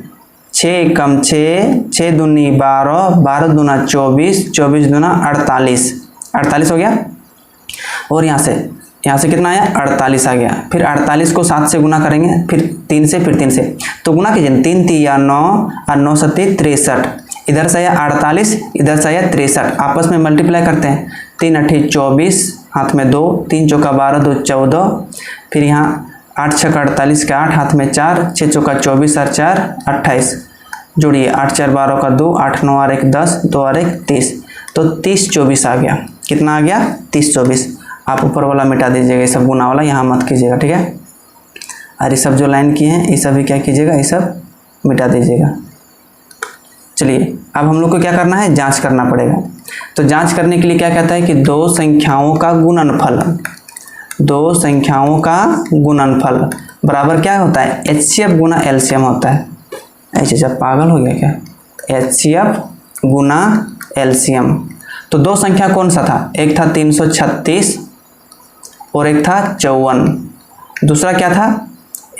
6 एकम 6, 6 दूनी 12, 12 दूना 24, 24 दूना 48, 48 हो गया। और यहाँ से कितना आया, 48 आ गया। फिर 48 को 7 से गुना करेंगे, फिर 3 से, फिर 3 से, तो गुना कीजिए, 3 तिया 9 और 9 सत्ती 63, इधर से आया 48, इधर से आया 63, आपस में मल्टीप्लाई करते हैं, 3 अट्ठी 24, हाथ में 2, 3 चौका 12 2 14, फिर यहाँ 8 छक 48 का 8, हाथ में 4, 6 चौका 24 और 4 28, जोड़िए 8 4 12 का 2, 8 9 और 1 10, 2 और 1 30, तो 30 24 आ गया। कितना आ गया, 30 24। आप ऊपर वाला मिटा दीजिएगा, ये सब गुना वाला यहाँ मत कीजिएगा, ठीक है। और ये सब जो लाइन किए हैं ये सब भी क्या कीजिएगा, ये सब मिटा दीजिएगा। चलिए अब हम लोग को क्या करना है, जांच करना पड़ेगा। तो जांच करने के लिए क्या कहता है कि 2 संख्याओं का गुणनफल, 2 संख्याओं का गुणनफल बराबर क्या होता है, HCF गुना LCM होता है। ऐसे जब पागल हो गया क्या, HCF गुना LCM। तो 2 संख्या कौन सा था, एक था 336 और एक था 54। दूसरा क्या था,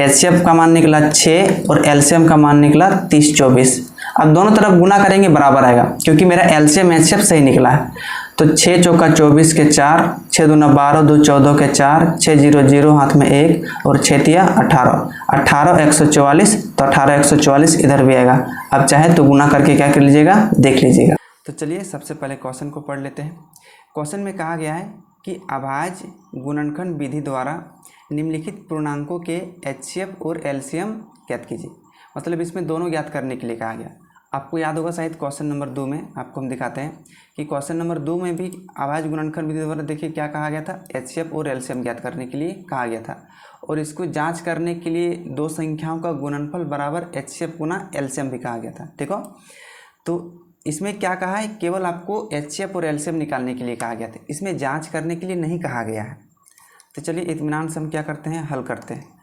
HCF का मान निकला 6 और LCM का मान निकला 30 24। अब दोनों तरफ गुना करेंगे बराबर आएगा, क्योंकि मेरा LCM HCF सही निकला है। तो 6 चौका 24 के 4, 6 दूना 12 2 14 के 4, 6 0 0 हाथ में 1 और 6 तिया 18, 18 144, तो 18 144 इधर भी आएगा। अब चाहे तो गुना करके क्या कर लीजिएगा, देख लीजिएगा। तो चलिए सबसे पहले क्वेश्चन को पढ़ लेते हैं। क्वेश्चन में कहा गया है कि अभाज्य गुणनखंड विधि द्वारा निम्नलिखित पूर्णांकों के HCF और LCM ज्ञात कीजिए। मतलब इसमें दोनों ज्ञात करने के लिए कहा गया। आपको याद होगा शायद क्वेश्चन नंबर 2 में आपको हम दिखाते हैं कि क्वेश्चन नंबर 2 में भी अभाज्य गुणनखंड विधि द्वारा देखिए क्या कहा गया था, एचसीएफ और एलसीएम ज्ञात करने के लिए कहा गया था। और इसको जांच करने के लिए दो संख्याओं का गुणनफल बराबर एचसीएफ गुना एलसीएम भी कहा गया था। देखो तो इसमें क्या कहा है, केवल आपको एचसीएफ और एलसीएम निकालने के लिए कहा गया था, इसमें जाँच करने के लिए नहीं कहा गया है। तो चलिए इत्मीनान से हम क्या करते हैं, हल करते हैं।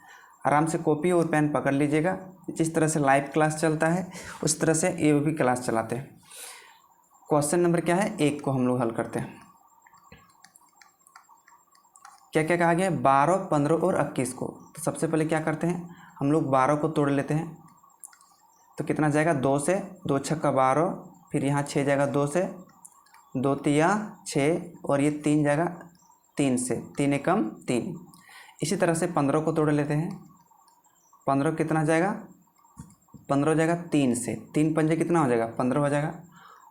आराम से कॉपी और पेन पकड़ लीजिएगा। जिस तरह से लाइव क्लास चलता है उस तरह से ये भी क्लास चलाते हैं। क्वेश्चन नंबर क्या है, 1 को हम लोग हल करते हैं। क्या क्या कहा गया है, 12, 15 और 21 को। तो सबसे पहले क्या करते हैं, हम लोग 12 को तोड़ लेते हैं। तो कितना जाएगा, 2 से, 2 छक्का 12, फिर यहाँ 6 जाएगा 2 से, 2 तिया 6, और ये 3 जाएगा 3 से, 3 एकम 3। इसी तरह से 15 को तोड़ लेते हैं। 15 कितना जाएगा, 15 जाएगा 3 से, 3 पंजे कितना हो जाएगा, 15 हो जाएगा।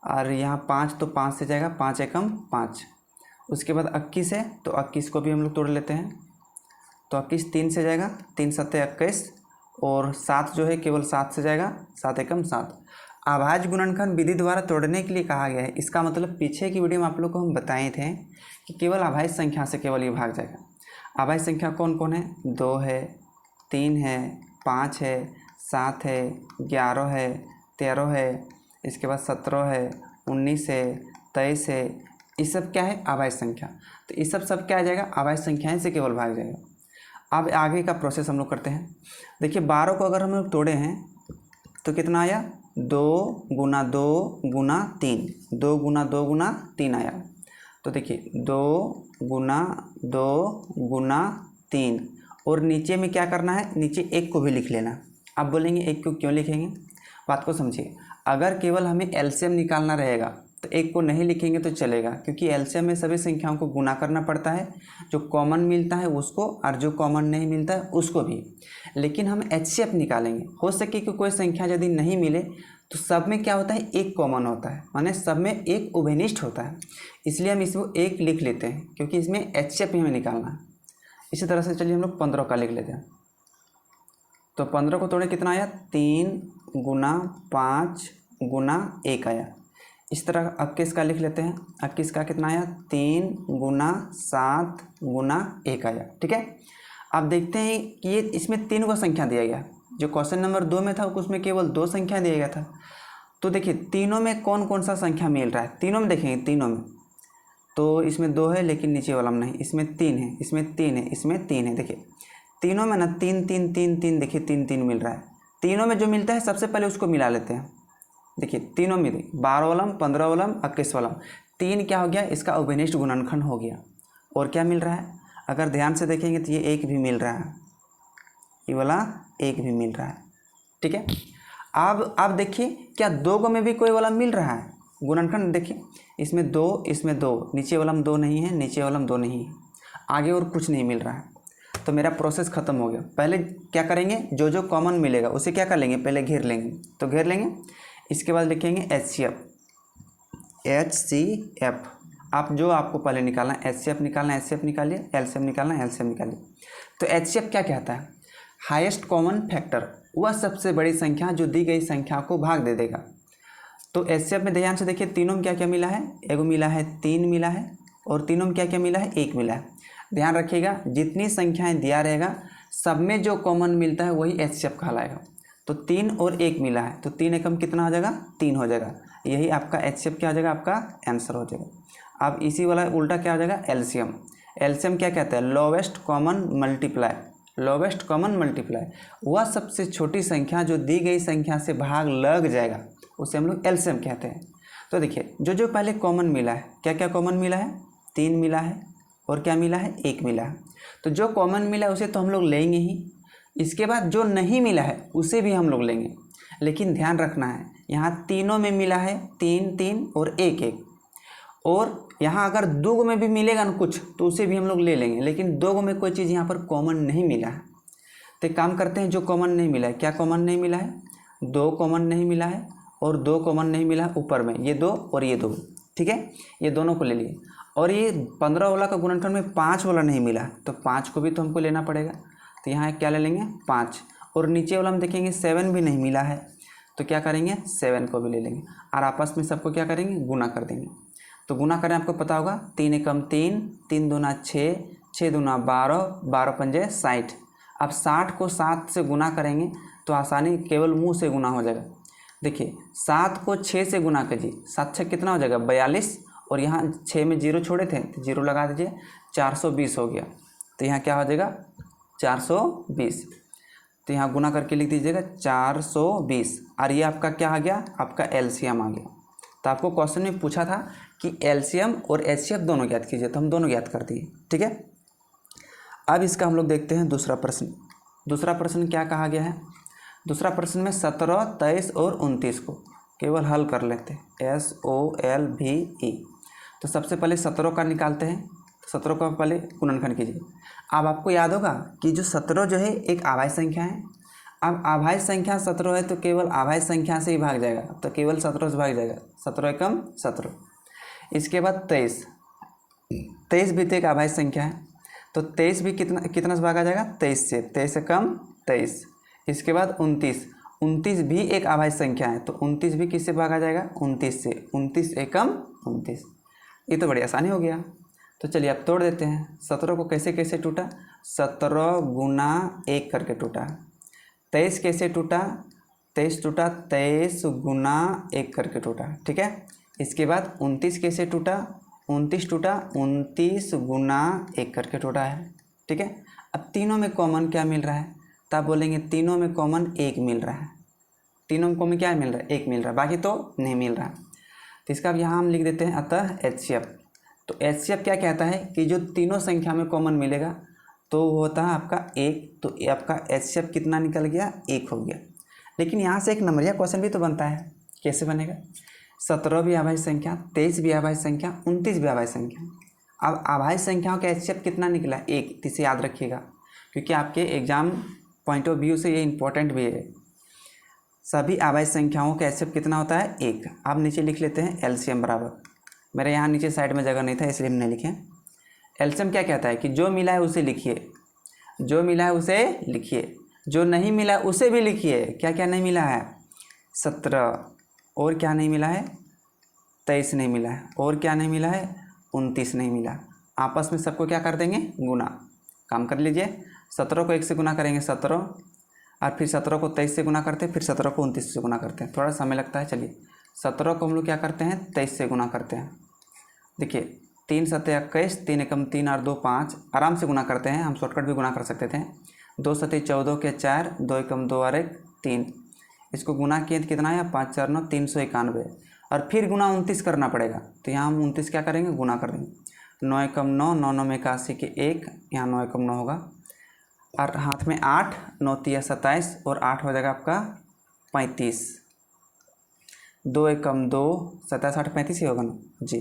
और यहाँ 5 तो 5 से जाएगा, 5 एकम 5। उसके बाद 21 है, तो 21 को भी हम लोग तोड़ लेते हैं। तो 21 3 से जाएगा, 3 सत्ते 21, और 7 जो है केवल 7 से जाएगा, 7 एकम 7। अभाज्य गुणनखंड विधि द्वारा तोड़ने के लिए कहा गया है। इसका मतलब पीछे की वीडियो में आप लोग को हम बताए थे कि केवल अभाज्य संख्या से केवल ये भाग जाएगा। अभाज्य संख्या कौन कौन है, 2 है, 3 है, 5 है, 7 है, 11 है, 13 है, इसके बाद 17 है, 19 है, 23 है। ये सब क्या है, अभाज्य संख्या। तो ये सब क्या आ जाएगा, अभाज्य संख्याएं से केवल भाग जाएगा। अब आगे का प्रोसेस हम लोग करते हैं। देखिए 12 को अगर हम लोग तोड़े हैं तो कितना आया, 2 गुना 2 गुना 3, 2 गुना 2 गुना 3 आया। तो देखिए 2 गुना 2 गुना 3, और नीचे में क्या करना है, नीचे 1 को भी लिख लेना। अब बोलेंगे 1 को क्यों लिखेंगे, बात को समझिए। अगर केवल हमें एलसीएम निकालना रहेगा तो 1 को नहीं लिखेंगे तो चलेगा, क्योंकि एलसीएम में सभी संख्याओं को गुना करना पड़ता है, जो कॉमन मिलता है उसको और जो कॉमन नहीं मिलता है उसको भी। लेकिन हम एचसीएफ निकालेंगे। हो सके कि कोई संख्या यदि नहीं मिले तो सब में क्या होता है, 1 कॉमन होता है, माने सब में 1 उभयनिष्ठ होता है, इसलिए हम इसको 1 लिख लेते हैं, क्योंकि इसमें एचसीएफ ही हमें निकालना है। इसी तरह से चलिए हम लोग 15 का लिख लेते हैं। तो 15 को तोड़े कितना आया, 3 गुना 5 गुना 1 आया। इस तरह 21 का लिख लेते हैं। 21 का कितना आया, 3 गुना 7 गुना 1 आया। ठीक है, अब देखते हैं कि ये इसमें 3 को संख्या दिया गया। जो क्वेश्चन नंबर 2 में था उसमें केवल 2 संख्या दिया गया था। तो देखिए तीनों में कौन कौन सा संख्या मिल रहा है, तीनों में देखेंगे, तीनों में तो इसमें 2 है लेकिन नीचे वाला में नहीं, इसमें 3 है, इसमें 3 है, इसमें 3 है। देखिए तीनों में ना 3 3 3 3, देखिए 3 3 मिल रहा है। तीनों में जो मिलता है सबसे पहले उसको मिला लेते हैं। देखिए तीनों में 12 वालम, 15 वालम, 21 वालम, 3 क्या हो गया, इसका उभयनिष्ठ गुणनखंड हो गया। और क्या मिल रहा है, अगर ध्यान से देखेंगे तो ये 1 भी मिल रहा है, ये वाला 1 भी मिल रहा है। ठीक है, अब देखिए क्या 2 में भी कोई वाला मिल रहा है गुणनखंड। देखिए इसमें 2, इसमें 2, नीचे वाला में 2 नहीं है, नीचे वाला में 2 नहीं है, आगे और कुछ नहीं मिल रहा है। तो मेरा प्रोसेस ख़त्म हो गया। पहले क्या करेंगे, जो जो कॉमन मिलेगा उसे क्या कर लेंगे, पहले घेर लेंगे। तो घेर लेंगे, इसके बाद लिखेंगे एचसीएफ। आप जो आपको पहले निकालना है, एचसीएफ निकालना है, एचसीएफ निकालिए, एलसीएम निकालना है, एलसीएम निकालिए। तो एचसीएफ क्या कहता है, हाईएस्ट कॉमन फैक्टर, वह सबसे बड़ी संख्या जो दी गई संख्या को भाग दे देगा। तो एचसीएफ में ध्यान से देखिए, तीनों में क्या क्या मिला है, एगो मिला है, 3 मिला है, और तीनों में क्या क्या मिला है, 1 मिला है। ध्यान रखिएगा, जितनी संख्याएं दिया रहेगा सब में जो कॉमन मिलता है वही एचसीएफ कहलाएगा। तो 3 और 1 मिला है, तो 3 एकम कितना हो जाएगा, 3 हो जाएगा। यही आपका एचसीएफ क्या हो जाएगा, आपका आंसर हो जाएगा। अब इसी वाला उल्टा क्या हो जाएगा, एलसीएम। एलसीएम क्या कहता है, lowest common multiply. Lowest common multiply, वह सबसे छोटी संख्या जो दी गई संख्या से भाग लग जाएगा उसे हम लोग एलसीएम कहते हैं। तो देखिए जो जो पहले कॉमन मिला है, क्या क्या कॉमन मिला है, 3 मिला है, और क्या मिला है, 1 मिला है। तो जो कॉमन मिला है उसे तो हम लोग लेंगे ही, इसके बाद जो नहीं मिला है उसे भी हम लोग लेंगे। लेकिन ध्यान रखना है, यहाँ तीनों में मिला है 3 3 और 1 1, और यहाँ अगर 2 में भी मिलेगा ना कुछ तो उसे भी हम लोग ले लेंगे। लेकिन 2 में कोई चीज़ यहाँ पर कॉमन नहीं मिला है, तो काम करते हैं, जो कॉमन नहीं मिला है, क्या कॉमन नहीं मिला है, 2 कॉमन नहीं मिला है, और 2 कॉमन नहीं मिला है ऊपर में, ये 2 और ये 2। ठीक है, ये दोनों को ले लिए। और ये 15 वाला का गुणनखंड में 5 वाला नहीं मिला, तो 5 को भी तो हमको लेना पड़ेगा। तो यहाँ क्या ले लेंगे, 5। और नीचे वाला में देखेंगे 7 भी नहीं मिला है, तो क्या करेंगे 7 को भी ले लेंगे और आपस में सबको क्या करेंगे गुना कर देंगे। तो गुना करें आपको पता होगा 3 एकम 3, 3 दूना 6, 6 दूना 12, 12 पंजे 60। अब 60 को 7 से गुना करेंगे तो आसानी केवल मुंह से गुना हो जाएगा। देखिए 7 को 6 से गुना कीजिए, 7 6 कितना हो जाएगा 42, और यहाँ 6 में 0 छोड़े थे तो 0 लगा दीजिए, 420 हो गया। तो यहाँ क्या हो जाएगा 420। तो यहाँ गुना करके लिख दीजिएगा 420, और ये आपका क्या आ गया, आपका एलसीएम आ गया। तो आपको क्वेश्चन में पूछा था कि एलसीएम और एचसीएफ दोनों ज्ञात कीजिए, तो हम दोनों ज्ञात कर दिए। ठीक है, अब इसका हम लोग देखते हैं दूसरा प्रश्न। दूसरा प्रश्न क्या कहा गया है, दूसरा प्रश्न में 17, 23 और 29 को केवल हल कर लेते हैं, SOLVE। तो सबसे पहले 17 का निकालते हैं, 17 का पहले गुणनखंड कीजिए। अब आपको याद होगा कि जो 17 जो है एक अभाज्य संख्या है। अब अभाज्य संख्या 17 है तो केवल अभाज्य संख्या से ही भाग जाएगा, तो केवल 17 से भाग जाएगा, 17 एकम 17। इसके बाद 23, 23 भी तो एक अभाज्य संख्या है, तो 23 भी कितना से भागा जाएगा 23 से, 23 एकम 23। इसके बाद 29, 29 भी एक अभाज्य संख्या है, तो 29 भी किससे भागा जाएगा 29 से, 29 एकम 29। ये तो बड़ी आसानी हो गया। तो चलिए अब तोड़ देते हैं। 17 को कैसे कैसे टूटा, 17 गुना 1 करके टूटा। 23 कैसे टूटा, 23 टूटा 23 गुना 1 करके टूटा। ठीक है, इसके बाद 29 कैसे टूटा, 29 टूटा 29 गुना 1 करके टूटा है। ठीक है, अब तीनों में कॉमन क्या मिल रहा है, तब बोलेंगे तीनों में कॉमन 1 मिल रहा है। तीनों में कॉमन क्या मिल रहा है, 1 मिल रहा है, बाकी तो नहीं मिल रहा। तो इसका अब यहाँ हम लिख देते हैं अतः एचसीएफ। तो एचसीएफ क्या कहता है कि जो तीनों संख्या में कॉमन मिलेगा तो वो होता है आपका 1। तो आपका एचसीएफ कितना निकल गया, 1 हो गया। लेकिन यहाँ से एक नंबरिया क्वेश्चन भी तो बनता है, कैसे बनेगा, 17 भी अभाज्य संख्या, 23 भी अभाज्य संख्या, 29 भी अभाज्य संख्या। अब अभाज्य संख्याओं का एचसीएफ कितना निकला 1, इसे याद रखिएगा क्योंकि आपके एग्जाम पॉइंट ऑफ व्यू से ये इंपॉर्टेंट भी है। सभी अभाज्य संख्याओं का एचसीएफ कितना होता है 1। अब नीचे लिख लेते हैं एलसीएम बराबर, मेरे यहाँ नीचे साइड में जगह नहीं था इसलिए हमने लिखे। एलसीएम क्या कहता है कि जो मिला है उसे लिखिए, जो मिला है उसे लिखिए, जो नहीं मिला है उसे भी लिखिए। क्या क्या नहीं मिला है, 17, और क्या नहीं मिला है 23 नहीं मिला है, और क्या नहीं मिला है 29 नहीं मिला। आपस में सबको क्या कर देंगे गुना। काम कर लीजिए, 17 को 1 से गुना करेंगे 17, और फिर 17 को 23 से गुना करते हैं, फिर 17 को 29 से गुना करते हैं, थोड़ा समय लगता है। चलिए 17 को हम लोग क्या करते हैं 23 से गुना करते हैं। देखिए 3 7 21, 3 एकम 3 और 2 5, आराम से गुना करते हैं, हम शॉर्टकट भी गुना कर सकते थे। 2 7 14 के 4, 2 एकम 2 और 1 3, इसको गुना किए तो कितना है 5 4 9 391, और फिर गुना 29 करना पड़ेगा। तो यहाँ हम 29 क्या करेंगे गुना कर देंगे। 9 एकम 9, 9 9 में 81 के 1, यहाँ 9 एकम 9 होगा, और हाथ में 8, 9 3 27, और 8 हो जाएगा आपका 35। 2 एकम 2, 27 8 35 ही होगा ना जी।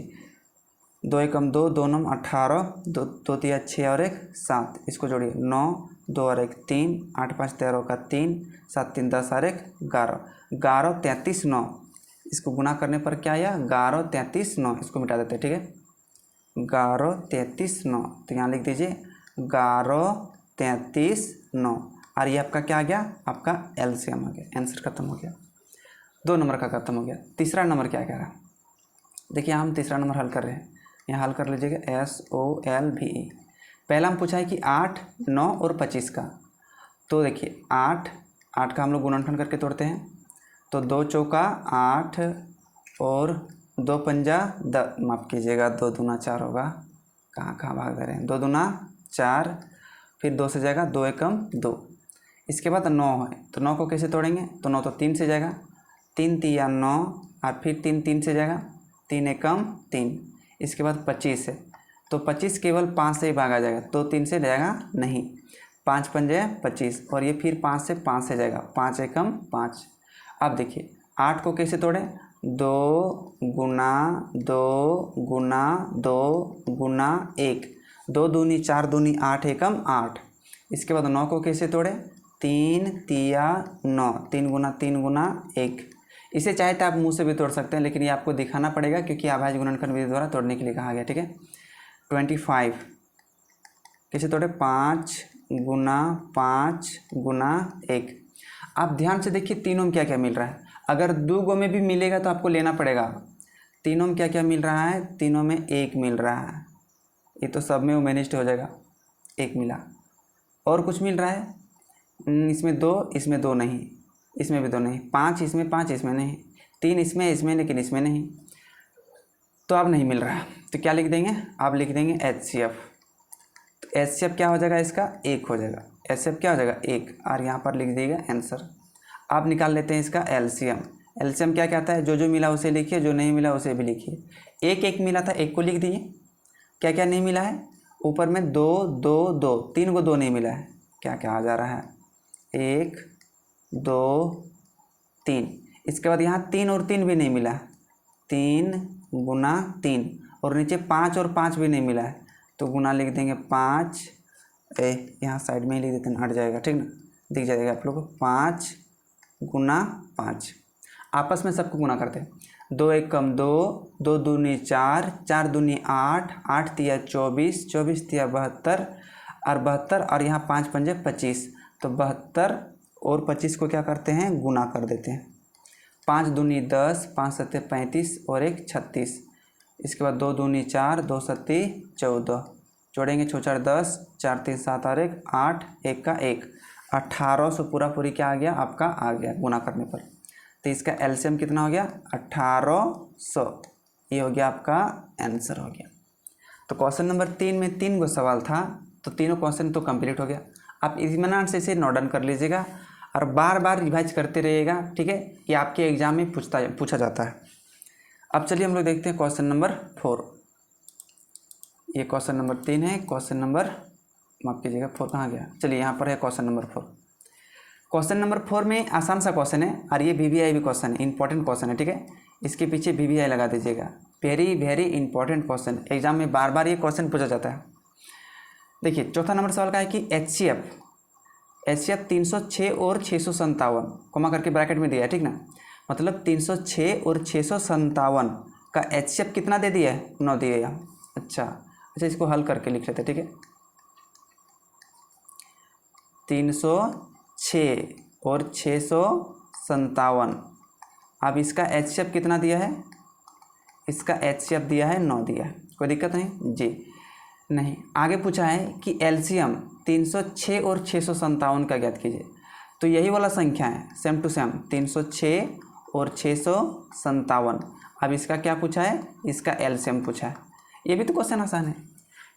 2 एकम 2, 2 9 18, 2 3 6 और 1 7, इसको जोड़िए 9 2 और 1 3, 8 5 13 का 3, 7 3 10 और 1 11, 11 33 9, इसको गुना करने पर क्या आया 11 33 9, इसको मिटा देते हैं। ठीक है, 11 33 9, तो यहाँ लिख दीजिए 11 33 9, और ये आपका क्या आ गया, आपका एलसीएम आ गया। आंसर खत्म हो गया, 2 नंबर का खत्म हो गया। तीसरा नंबर क्या कह रहा है, देखिए हम तीसरा नंबर हल कर रहे हैं, यहाँ हल कर लीजिएगा SOLVE। पहला हम पूछा है कि 8 9 और 25 का। तो देखिए 8 का हम लोग गुणनखंड करके तोड़ते हैं, तो 2 चौका 8 और 2 पंजा 10, माफ़ कीजिएगा 2 दूना 4 होगा, कहाँ भाग रहे हैं, 2 दूना 4, फिर 2 से जाएगा 2 एकम 2। इसके बाद 9 है, तो 9 को कैसे तोड़ेंगे, तो 9 तो 3 से जाएगा, 3 3 9, और फिर 3 3 से जाएगा, 3 एकम 3। इसके बाद 25 है, तो 25 केवल 5 से ही भागा जाएगा, तो 3 से जाएगा नहीं, 5 पंजे 25, और ये फिर 5 से जाएगा, 5 एकम 5। अब देखिए 8 को कैसे तोड़े, 2 गुना 2 गुना 2 गुना 1, 2 दूनी 4 दूनी 8 एकम 8। इसके बाद 9 को कैसे तोड़े, 3 3 9, 3 गुना 1। इसे चाहे तो आप मुंह से भी तोड़ सकते हैं, लेकिन ये आपको दिखाना पड़ेगा क्योंकि अभाज्य गुणनखंड विधि द्वारा तोड़ने के लिए कहा गया। ठीक है, 25 कैसे तोड़े, 5 गुना 1। आप ध्यान से देखिए तीनों में क्या क्या मिल रहा है। अगर 2 गो में भी मिलेगा तो आपको लेना पड़ेगा। तीनों में क्या क्या मिल रहा है, तीनों में 1 मिल रहा है, ये तो सब में वो मैनेज हो जाएगा, 1 मिला। और कुछ मिल रहा है, इसमें 2, इसमें 2 नहीं, इसमें भी 2 नहीं, 5 इसमें, 5 इसमें नहीं, 3 इसमें लेकिन इसमें नहीं, तो अब नहीं मिल रहा। तो क्या लिख देंगे, आप लिख देंगे HCF। तो HCF क्या हो जाएगा, इसका 1 हो जाएगा। HCF क्या हो जाएगा, 1, और यहाँ पर लिख दीजिएगा आंसर। आप निकाल लेते हैं इसका LCM। LCM क्या कहता है, जो जो मिला उसे लिखिए, जो नहीं मिला उसे भी लिखिए। 1 मिला था, 1 को लिख दिए। क्या क्या नहीं मिला है, ऊपर में 2 2 2, 3 को 2 नहीं मिला है, क्या क्या आ जा रहा है, 1 2 3। इसके बाद यहाँ 3 और 3 भी नहीं मिला है, 3 गुना 3, और नीचे 5 और 5 भी नहीं मिला है, तो गुना लिख देंगे 5। यहाँ साइड में ही लिख देते हैं, हट जाएगा, ठीक ना, दिख जाएगा आप लोग को। 5 गुना 5, आपस में सबको गुना करते हैं। 2 1 कम 2, 2 दूनी 4, 4 दूनी 8, 8 तिया 24, 24 तिया 72, और 72, और यहाँ 5 पंजे 25, तो 72 और 25 को क्या करते हैं, गुना कर देते हैं। 5 दूनी 10, 5 सत्ते 35, और 1 36। इसके बाद 2 दूनी 4, 2 सत्ती 14, जोड़ेंगे 6 4 10, 4 3 7 और 1 8, 1 का 1, 1800 पूरा पूरी क्या आ गया, आपका आ गया गुना करने पर। तो इसका LCM कितना हो गया, 1800। ये हो गया आपका आंसर हो गया। तो क्वेश्चन नंबर 3 में 3 गो सवाल था, तो तीनों क्वेश्चन तो कंप्लीट हो गया। आप इत्मीनान से इसे नोट डाउन कर लीजिएगा और बार बार रिवाइज करते रहिएगा, ठीक है। ये आपके एग्जाम में पूछा जाता है। अब चलिए हम लोग देखते हैं क्वेश्चन नंबर 4। ये क्वेश्चन नंबर 3 है, क्वेश्चन नंबर, माफ कीजिएगा, 4 कहाँ गया, चलिए यहाँ पर है क्वेश्चन नंबर 4। क्वेश्चन नंबर 4 में आसान सा क्वेश्चन है, और ये VVI भी क्वेश्चन है, इंपॉर्टेंट क्वेश्चन है, ठीक है। इसके पीछे VVI लगा दीजिएगा, very very important question, exam में बार बार ये क्वेश्चन पूछा जाता है। देखिए चौथा नंबर सवाल का है कि HCF 306 और 657, कोमा करके ब्रैकेट में दिया है, ठीक ना, मतलब 306 और 657 का HCF कितना दे दिया है, 9 दिया है। अच्छा, इसको हल करके लिख लेते हैं, ठीक है। 306 और 657, अब इसका HCF कितना दिया है, इसका HCF दिया है 9 दिया है, कोई दिक्कत नहीं जी, नहीं। आगे पूछा है कि LCM 306 और 657 का ज्ञात कीजिए। तो यही वाला संख्या है, सेम टू सेम, 306 और 657। अब इसका क्या पूछा है, इसका LCM पूछा है। ये भी तो क्वेश्चन आसान है।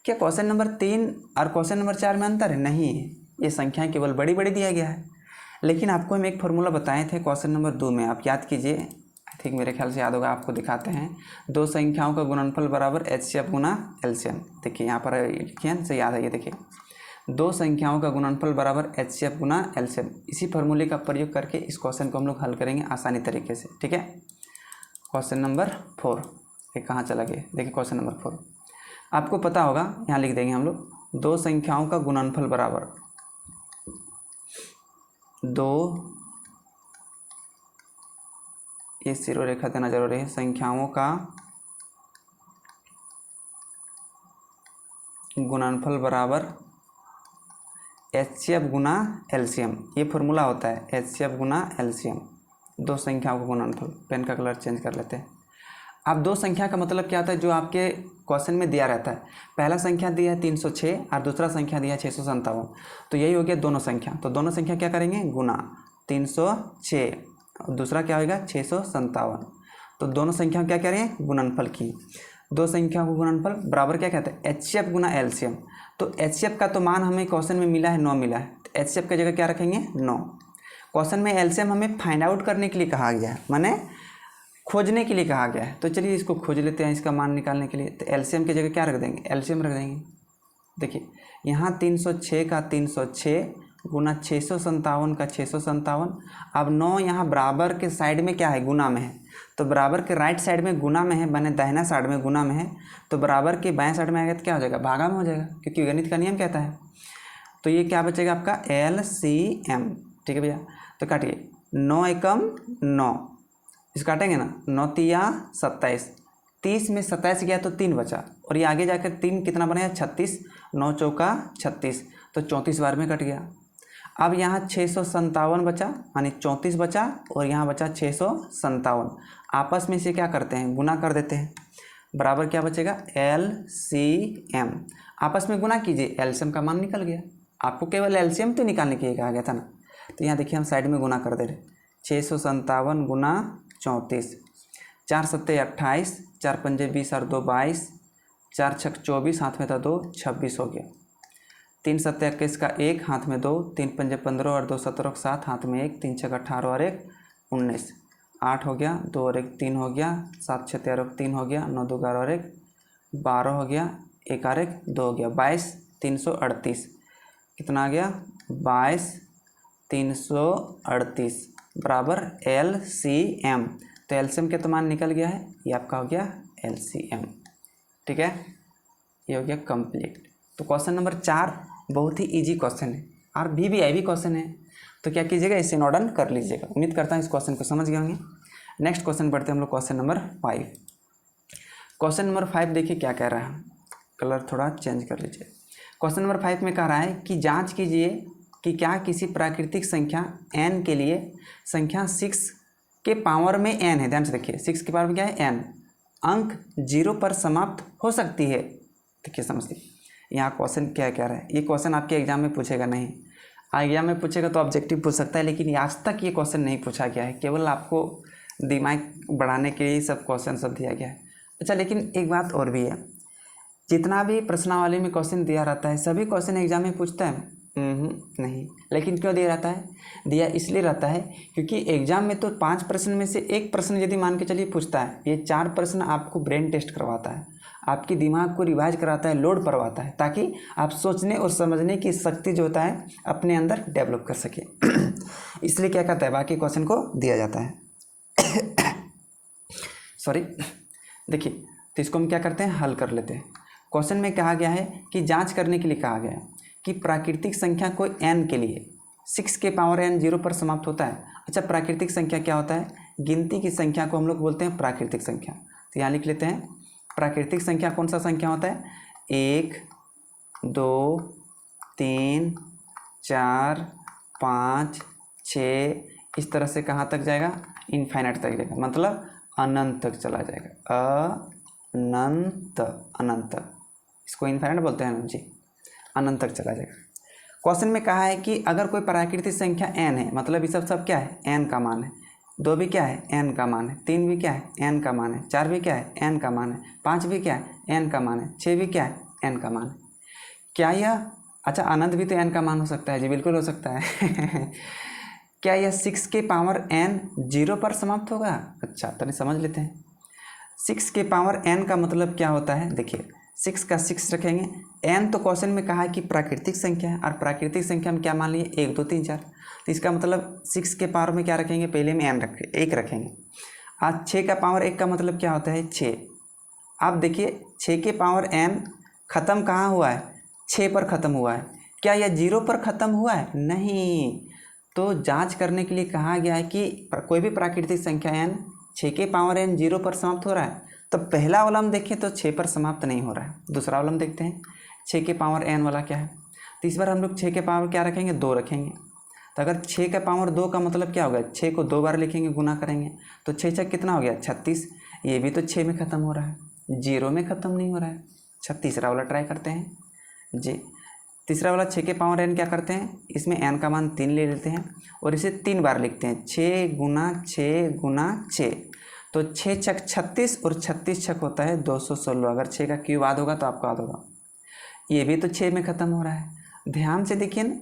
क्या क्वेश्चन नंबर 3 और क्वेश्चन नंबर 4 में अंतर है, नहीं है, ये संख्याएं केवल बड़ी बड़ी दिया गया है। लेकिन आपको हम एक फार्मूला बताए थे क्वेश्चन नंबर 2 में, आप याद कीजिए, आई थिंक मेरे ख्याल से याद होगा, आपको दिखाते हैं। 2 संख्याओं का गुणनफल बराबर HCF गुना LCM। देखिए यहाँ पर लिखिए से याद है, ये देखिए 2 संख्याओं का गुणनफल बराबर HCF गुना LCM। इसी फार्मूले का प्रयोग करके इस क्वेश्चन को हम लोग हल करेंगे आसानी तरीके से, ठीक है। क्वेश्चन नंबर 4 ये कहाँ चला गया, देखिए क्वेश्चन नंबर 4 आपको पता होगा, यहाँ लिख देंगे हम लोग, 2 संख्याओं का गुणनफल बराबर 2, ये सिरो रेखा देना जरूरी है, संख्याओं का गुणनफल बराबर HCF गुना LCM। ये फॉर्मूला होता है HCF गुना LCM, 2 संख्याओं का गुणनफल। पेन का कलर चेंज कर लेते हैं। अब 2 संख्या का मतलब क्या होता है, जो आपके क्वेश्चन में दिया रहता है। पहला संख्या दिया है 306 और दूसरा संख्या दिया है 657, तो यही हो गया दोनों संख्या। तो दोनों संख्या क्या करेंगे, गुना 306 और दूसरा क्या होगा 657। तो दोनों संख्या क्या कह रहे हैं, गुणनफल की। 2 संख्याओं को गुणनफल बराबर क्या कहते हैं, HCF गुना LCM। तो HCF का तो मान हमें क्वेश्चन में मिला है 9 मिला है, तो HCF की जगह क्या रखेंगे 9। क्वेश्चन में LCM हमें फाइंड आउट करने के लिए कहा गया है, माने खोजने के लिए कहा गया है। तो चलिए इसको खोज लेते हैं, इसका मान निकालने के लिए। तो LCM की जगह क्या रख देंगे, LCM रख देंगे। देखिए यहाँ 306 का 306 गुना 657 का 657। अब 9 यहाँ बराबर के साइड में क्या है, गुना में है, तो बराबर के राइट साइड में गुना में है, बने दाहिना साइड में गुना में है, तो बराबर के बाएं साइड में आएगा तो क्या हो जाएगा, भागा में हो जाएगा, क्योंकि गणित का नियम कहता है। तो ये क्या बचेगा आपका LCM, ठीक है भैया। तो काटिए, 9 एकम 9, इस काटेंगे ना, 9 तिया 27, 30 में 27 गया तो 3 बचा, और ये आगे जाकर 3 कितना बनेगा 36, 9 चौका 36, तो 34 बार में कट गया। अब यहाँ 657 बचा, यानी 34 बचा, और यहाँ बचा 657। आपस में इसे क्या करते हैं, गुना कर देते हैं। बराबर क्या बचेगा, LCM। आपस में गुना कीजिए, एलसीएम का मान निकल गया। आपको केवल एलसीएम तो निकालने के लिए कहा गया था ना। तो यहाँ देखिए हम साइड में गुना कर दे रहे, 657 गुना 34, 4 सत्ते 28, 4 पंजे 20 और 2 22, 4 छक 24, हाथ में था 2, 26 हो गया। 3 सत्ते 21 का 1, हाथ में 2, 3 पंजे 15 और 2 17 7, हाथ में 1, 3 छक 18 और 1 19, 8 हो गया, 2 और 1 3 हो गया, 7 6 13 और 3 हो गया, 9 2 11 और 1 12 हो गया, 1 और 1 2 हो गया, 22 338। कितना आ गया, 22 338 बराबर LCM। तो LCM के तो मान निकल गया है, ये आपका हो गया LCM। ठीक है, ये हो गया कंप्लीट। तो क्वेश्चन नंबर 4 बहुत ही इजी क्वेश्चन है और VVIP क्वेश्चन है। तो क्या कीजिएगा, इसे नोट डाउन कर लीजिएगा। उम्मीद करता हूँ इस क्वेश्चन को समझ गए होंगे। नेक्स्ट क्वेश्चन पढ़ते हैं हम लोग, क्वेश्चन नंबर 5। क्वेश्चन नंबर 5 देखिए क्या कह रहा है, कलर थोड़ा चेंज कर लीजिए। क्वेश्चन नंबर 5 में कह रहा है कि जांच कीजिए कि क्या किसी प्राकृतिक संख्या n के लिए संख्या 6 के पावर में n है, ध्यान से देखिए 6 के पावर में क्या है n, अंक 0 पर समाप्त हो सकती है। देखिए समझिए यहाँ क्वेश्चन क्या कह रहा है। ये क्वेश्चन आपके एग्जाम में पूछेगा नहीं, एग्जाम में पूछेगा तो ऑब्जेक्टिव पूछ सकता है, लेकिन आज तक ये क्वेश्चन नहीं पूछा गया है। केवल आपको दिमाग बढ़ाने के लिए सब क्वेश्चन सब दिया गया है। अच्छा, लेकिन एक बात और भी है, जितना भी प्रश्नावली में क्वेश्चन दिया रहता है सभी क्वेश्चन एग्जाम में पूछता है नहीं। लेकिन क्यों दिया रहता है, दिया इसलिए रहता है क्योंकि एग्जाम में तो 5 प्रश्न में से एक प्रश्न यदि मान के चलिए पूछता है, ये 4 प्रश्न आपको ब्रेन टेस्ट करवाता है, आपकी दिमाग को रिवाइज कराता है, लोड करवाता है, ताकि आप सोचने और समझने की शक्ति जो होता है अपने अंदर डेवलप कर सके। इसलिए क्या करता है, बाकी क्वेश्चन को दिया जाता है। सॉरी, देखिए तो इसको हम क्या करते हैं, हल कर लेते हैं। क्वेश्चन में कहा गया है कि जांच करने के लिए कहा गया है कि प्राकृतिक संख्या कोई n के लिए 6 के पावर n 0 पर समाप्त होता है। अच्छा, प्राकृतिक संख्या क्या होता है, गिनती की संख्या को हम लोग बोलते हैं प्राकृतिक संख्या। तो यहाँ लिख लेते हैं, प्राकृतिक संख्या कौन सा संख्या होता है, 1 2 3 4 5 6, इस तरह से कहाँ तक जाएगा, इनफाइनाइट तक जाएगा, मतलब अनंत तक चला जाएगा, अनंत, अनंत, इसको इनफाइनाइट बोलते हैं जी, अनंत तक चला जाएगा। क्वेश्चन में कहा है कि अगर कोई प्राकृतिक संख्या n है, मतलब ये सब क्या है, n का मान है, 2 भी क्या है, n का मान है, 3 भी क्या है, n का मान है, 4 भी क्या है, n का मान है, 5 भी क्या है, n का मान है, 6 भी क्या है, n का मान है। क्या यह, अच्छा अनंत भी तो n का मान हो सकता है जी, बिल्कुल हो सकता है। क्या यह 6 के पावर n 0 पर समाप्त होगा। अच्छा तो नहीं, समझ लेते हैं। 6 के पावर n का मतलब क्या होता है, देखिए 6 का 6 रखेंगे, n तो क्वेश्चन में कहा है कि प्राकृतिक संख्या है, और प्राकृतिक संख्या में क्या मान लिए, 1 2 3 4, तो इसका मतलब 6 के पावर में क्या रखेंगे, पहले में n रखें, 1 रखेंगे। आज 6 का पावर 1 का मतलब क्या होता है, 6। अब देखिए 6 के पावर n ख़त्म कहाँ हुआ है, 6 पर ख़त्म हुआ है। क्या यह 0 पर ख़त्म हुआ है, नहीं। तो जांच करने के लिए कहा गया है कि कोई भी प्राकृतिक संख्या n 6 के पावर n 0 पर समाप्त हो रहा है। तो पहला वाला हम देखें तो 6 पर समाप्त नहीं हो रहा है। दूसरा वाला हम देखते हैं, 6 के पावर n वाला क्या है। तो इस बार हम लोग 6 के पावर क्या रखेंगे, 2 रखेंगे। तो अगर 6 का पावर 2 का मतलब क्या होगा, 6 को 2 बार लिखेंगे, गुना करेंगे, तो 6 6 कितना हो गया, 36। ये भी तो 6 में ख़त्म हो रहा है, 0 में ख़त्म नहीं हो रहा है। 36 वाला ट्राई करते हैं जी। तीसरा वाला 6 के पावर n क्या करते हैं, इसमें n का मान 3 ले लेते हैं और इसे 3 बार लिखते हैं, 6 गुना 6 गुना 6, तो 6 छक 36 और 36 छक होता है 216। अगर 6 का क्यूब आध होगा तो आपको आध होगा। ये भी तो 6 में ख़त्म हो रहा है। ध्यान से देखिए न,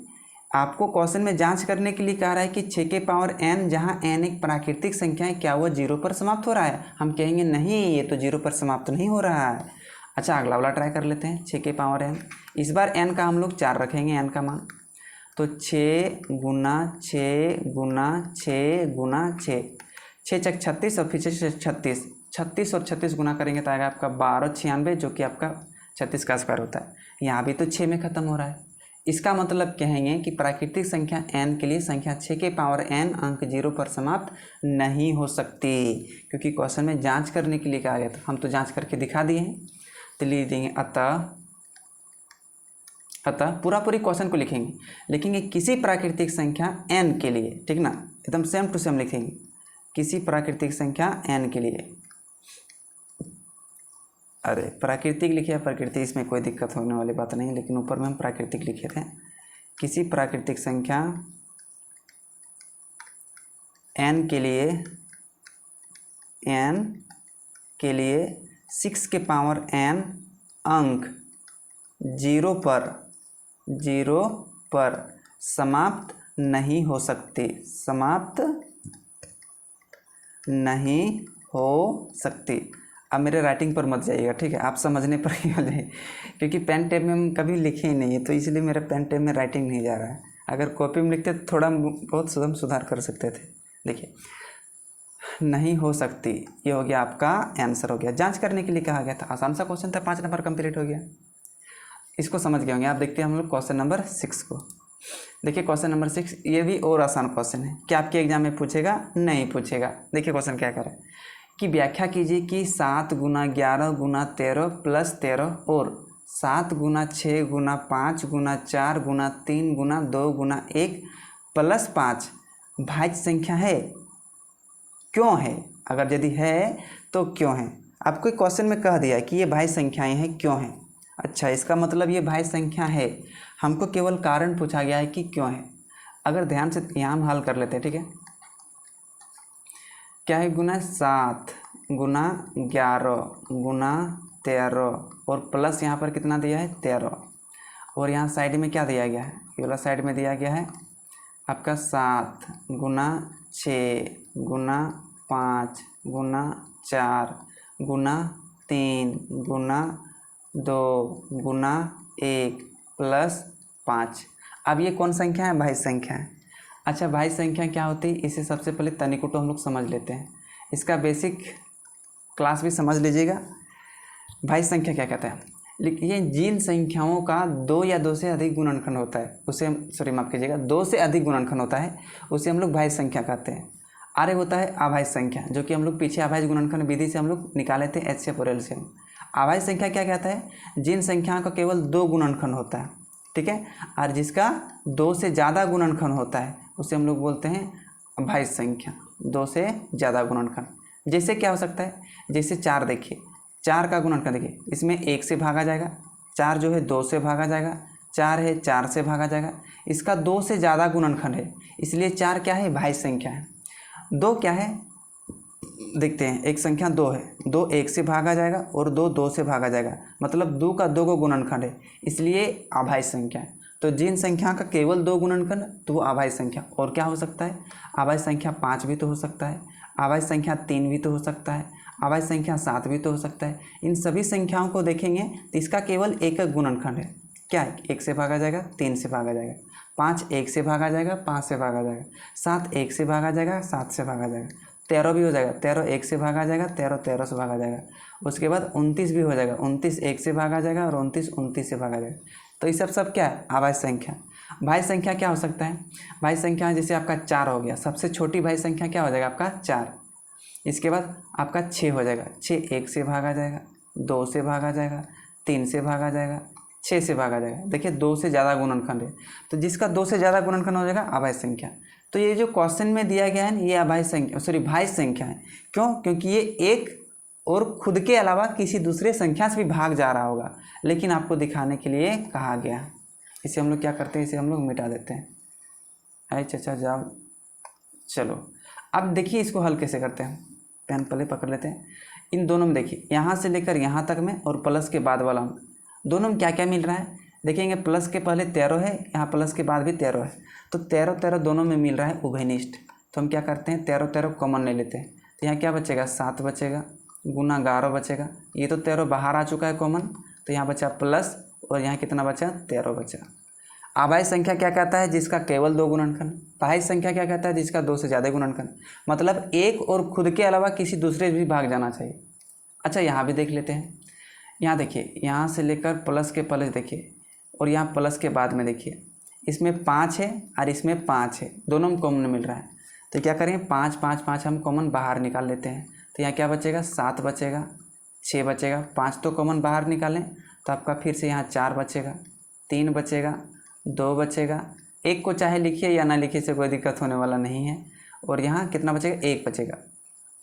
आपको क्वेश्चन में जांच करने के लिए कह रहा है कि 6 के पावर n, जहाँ n एक प्राकृतिक संख्या है, क्या वो 0 पर समाप्त हो रहा है। हम कहेंगे नहीं, ये तो 0 पर समाप्त नहीं हो रहा है। अच्छा अगला वाला ट्राई कर लेते हैं, 6 के पावर n। इस बार n का हम लोग 4 रखेंगे, n का मान, तो 6 गुना 6 गुना 6 गुना 6, 6 छक 36 और फिर 36, 36 और 36 गुना करेंगे तो आएगा आपका 1296, जो कि आपका 36 का स्क्वायर होता है। यहाँ भी तो 6 में ख़त्म हो रहा है। इसका मतलब कहेंगे कि प्राकृतिक संख्या n के लिए संख्या 6 के पावर n अंक 0 पर समाप्त नहीं हो सकती, क्योंकि क्वेश्चन में जांच करने के लिए कहा गया था। हम तो जांच करके दिखा दिए हैं, तो लिख देंगे अतः पूरा पूरी क्वेश्चन को लिखेंगे किसी प्राकृतिक संख्या n के लिए, ठीक ना, एकदम सेम टू सेम लिखेंगे, किसी प्राकृतिक संख्या n के लिए। अरे प्राकृतिक लिखे प्रकृति, इसमें कोई दिक्कत होने वाली बात नहीं, लेकिन ऊपर में हम प्राकृतिक लिखे थे। किसी प्राकृतिक संख्या n के लिए 6 के पावर n अंक 0 पर समाप्त नहीं हो सकती, समाप्त नहीं हो सकती। अब मेरे राइटिंग पर मत जाइएगा, ठीक है, आप समझने पर ही हो जाए, क्योंकि पेन टेप में हम कभी लिखे ही नहीं है, तो इसलिए मेरा पेन टेप में राइटिंग नहीं जा रहा है। अगर कॉपी में लिखते तो थोड़ा बहुत हम सुधार कर सकते थे। देखिए, नहीं हो सकती, ये हो गया आपका आंसर हो गया। जांच करने के लिए कहा गया था, आसान सा क्वेश्चन था, 5 नंबर कंप्लीट हो गया। इसको समझ गए होंगे आप। देखते हैं हम लोग क्वेश्चन नंबर 6 को। देखिए क्वेश्चन नंबर 6, ये भी और आसान क्वेश्चन है। क्या आपके एग्जाम में पूछेगा? नहीं पूछेगा। देखिए क्वेश्चन क्या करे कि व्याख्या कीजिए कि 7 गुना 11 गुना 13 प्लस 13 और 7 गुना 6 गुना 5 गुना 4 गुना 3 गुना 2 गुना 1 प्लस 5 भाज्य संख्या है, क्यों है? अगर यदि है तो क्यों है? आपको क्वेश्चन में कह दिया कि ये भाज्य संख्याएं हैं, क्यों हैं। अच्छा, इसका मतलब ये भाज्य संख्या है, हमको केवल कारण पूछा गया है कि क्यों है। अगर ध्यान से यहाँ हम हल कर लेते हैं, ठीक है। क्या है? गुना 7 गुना 11 गुना 13 और प्लस यहाँ पर कितना दिया है? 13, और यहाँ साइड में क्या दिया गया है? ये वाला साइड में दिया गया है आपका 7 गुना 6 गुना 5 गुना 4 गुना 3 गुना 2 गुना 1 प्लस 5। अब ये कौन संख्या है? भाज्य संख्या है। अच्छा, भाज्य संख्या क्या होती है? इसे सबसे पहले तनिक तो हम लोग समझ लेते हैं, इसका बेसिक क्लास भी समझ लीजिएगा। भाज्य संख्या क्या कहता है? लिखिए, जिन संख्याओं का 2 या 2 से अधिक गुणनखंड होता है उसे माफ़ कीजिएगा, 2 से अधिक गुणनखंड होता है उसे हम लोग भाज्य संख्या कहते हैं। आगे होता है अभाज्य संख्या, जो कि हम लोग पीछे अभाज्य गुणनखंड विधि से हम लोग निकाले थे, HCF और LCM। अभाज्य संख्या क्या कहता है? जिन संख्याओं का केवल 2 गुणनखंड होता है, ठीक है, और जिसका 2 से ज़्यादा गुणनखंड होता है उसे हम लोग बोलते हैं भाज्य संख्या, 2 से ज़्यादा गुणनखंड। जैसे क्या हो सकता है? जैसे 4, देखिए 4 का गुणनखंड देखिए, इसमें 1 से भागा जाएगा, 4 जो है 2 से भागा जाएगा, 4 है 4 से भागा जाएगा, इसका 2 से ज़्यादा गुणनखंड है, इसलिए 4 क्या है? भाज्य संख्या है। 2 क्या है? देखते हैं, एक संख्या 2 है, 2 1 से भागा जाएगा और 2 2 से भागा जाएगा, मतलब 2 का 2 को गुणनखंड है, इसलिए अभाज्य संख्या है। तो जिन संख्या का केवल 2 गुणनखंड तो वो अभाज्य संख्या। और क्या हो सकता है? अभाज्य संख्या 5 भी तो हो सकता है, अभाज्य संख्या 3 भी तो हो सकता है, अभाज्य संख्या 7 भी तो हो सकता है। इन सभी संख्याओं को देखेंगे तो इसका केवल एक गुणनखंड है। क्या है? 1 से भागा जाएगा, 3 से भागा जाएगा, 5 1 से भागा जाएगा, 5 से भागा जाएगा, 7 1 से भागा जाएगा, 7 से भागा जाएगा, 13 भी हो जाएगा, 13 1 से भागा जाएगा, 13 13 से भागा जाएगा। उसके बाद 29 भी हो जाएगा, 29 1 से भागा जाएगा और 29 29 से भागा जाएगा। तो ये सब क्या है? अभाज्य संख्या। भाज्य संख्या क्या हो सकता है? भाज्य संख्या जैसे आपका 4 हो गया, सबसे छोटी भाज्य संख्या क्या हो जाएगा आपका? 4। इसके बाद आपका 6 हो जाएगा, 6 1 से भागा जाएगा, 2 से भागा जाएगा, 3 से भागा जाएगा, 6 से भागा जाएगा। देखिए 2 से ज़्यादा गुणनखंड है, तो जिसका 2 से ज़्यादा गुणनखंड हो जाएगा अभाज्य संख्या। तो ये जो क्वेश्चन में दिया गया है ये अभाज्य संख्या भाज्य संख्या है। क्यों? क्योंकि ये एक और खुद के अलावा किसी दूसरे संख्या से भी भाग जा रहा होगा, लेकिन आपको दिखाने के लिए कहा गया। इसे हम लोग क्या करते हैं? इसे हम लोग मिटा देते हैं। अरे चचा जाओ, चलो अब देखिए इसको हल कैसे करते हैं। पेन पहले पकड़ लेते हैं। इन दोनों में देखिए, यहाँ से लेकर यहाँ तक में और प्लस के बाद वाला में, दोनों में क्या क्या मिल रहा है? देखेंगे प्लस के पहले 13 है, यहाँ प्लस के बाद भी 13 है, तो 13 13 दोनों में मिल रहा है उभयनिष्ठ। तो हम क्या करते हैं? 13 13 कॉमन ले लेते हैं, तो यहाँ क्या बचेगा? 7 बचेगा, गुना 11 बचेगा। ये तो 13 बाहर आ चुका है कॉमन, तो यहाँ बचा प्लस, और यहाँ कितना बचा? 13 बचा। अभाज्य संख्या क्या कहता है? जिसका केवल 2 गुणनखंड। भाज्य संख्या क्या कहता है? जिसका 2 से ज़्यादा गुणनखंड, मतलब एक और खुद के अलावा किसी दूसरे भी भाग जाना चाहिए। अच्छा, यहाँ भी देख लेते हैं। यहाँ देखिए, यहाँ से लेकर प्लस के प्लस देखिए, और यहाँ प्लस के बाद में देखिए, इसमें 5 है और इसमें 5 है, दोनों में कॉमन मिल रहा है। तो क्या करें? 5 5 5 हम कॉमन बाहर निकाल लेते हैं, तो यहाँ क्या बचेगा? 7 बचेगा, 6 बचेगा, 5 तो कॉमन बाहर निकालें तो आपका फिर से यहाँ 4 बचेगा, 3 बचेगा, 2 बचेगा, 1 को चाहे लिखिए या ना लिखिए से कोई दिक्कत होने वाला नहीं है। और यहाँ कितना बचेगा, 1 बचेगा।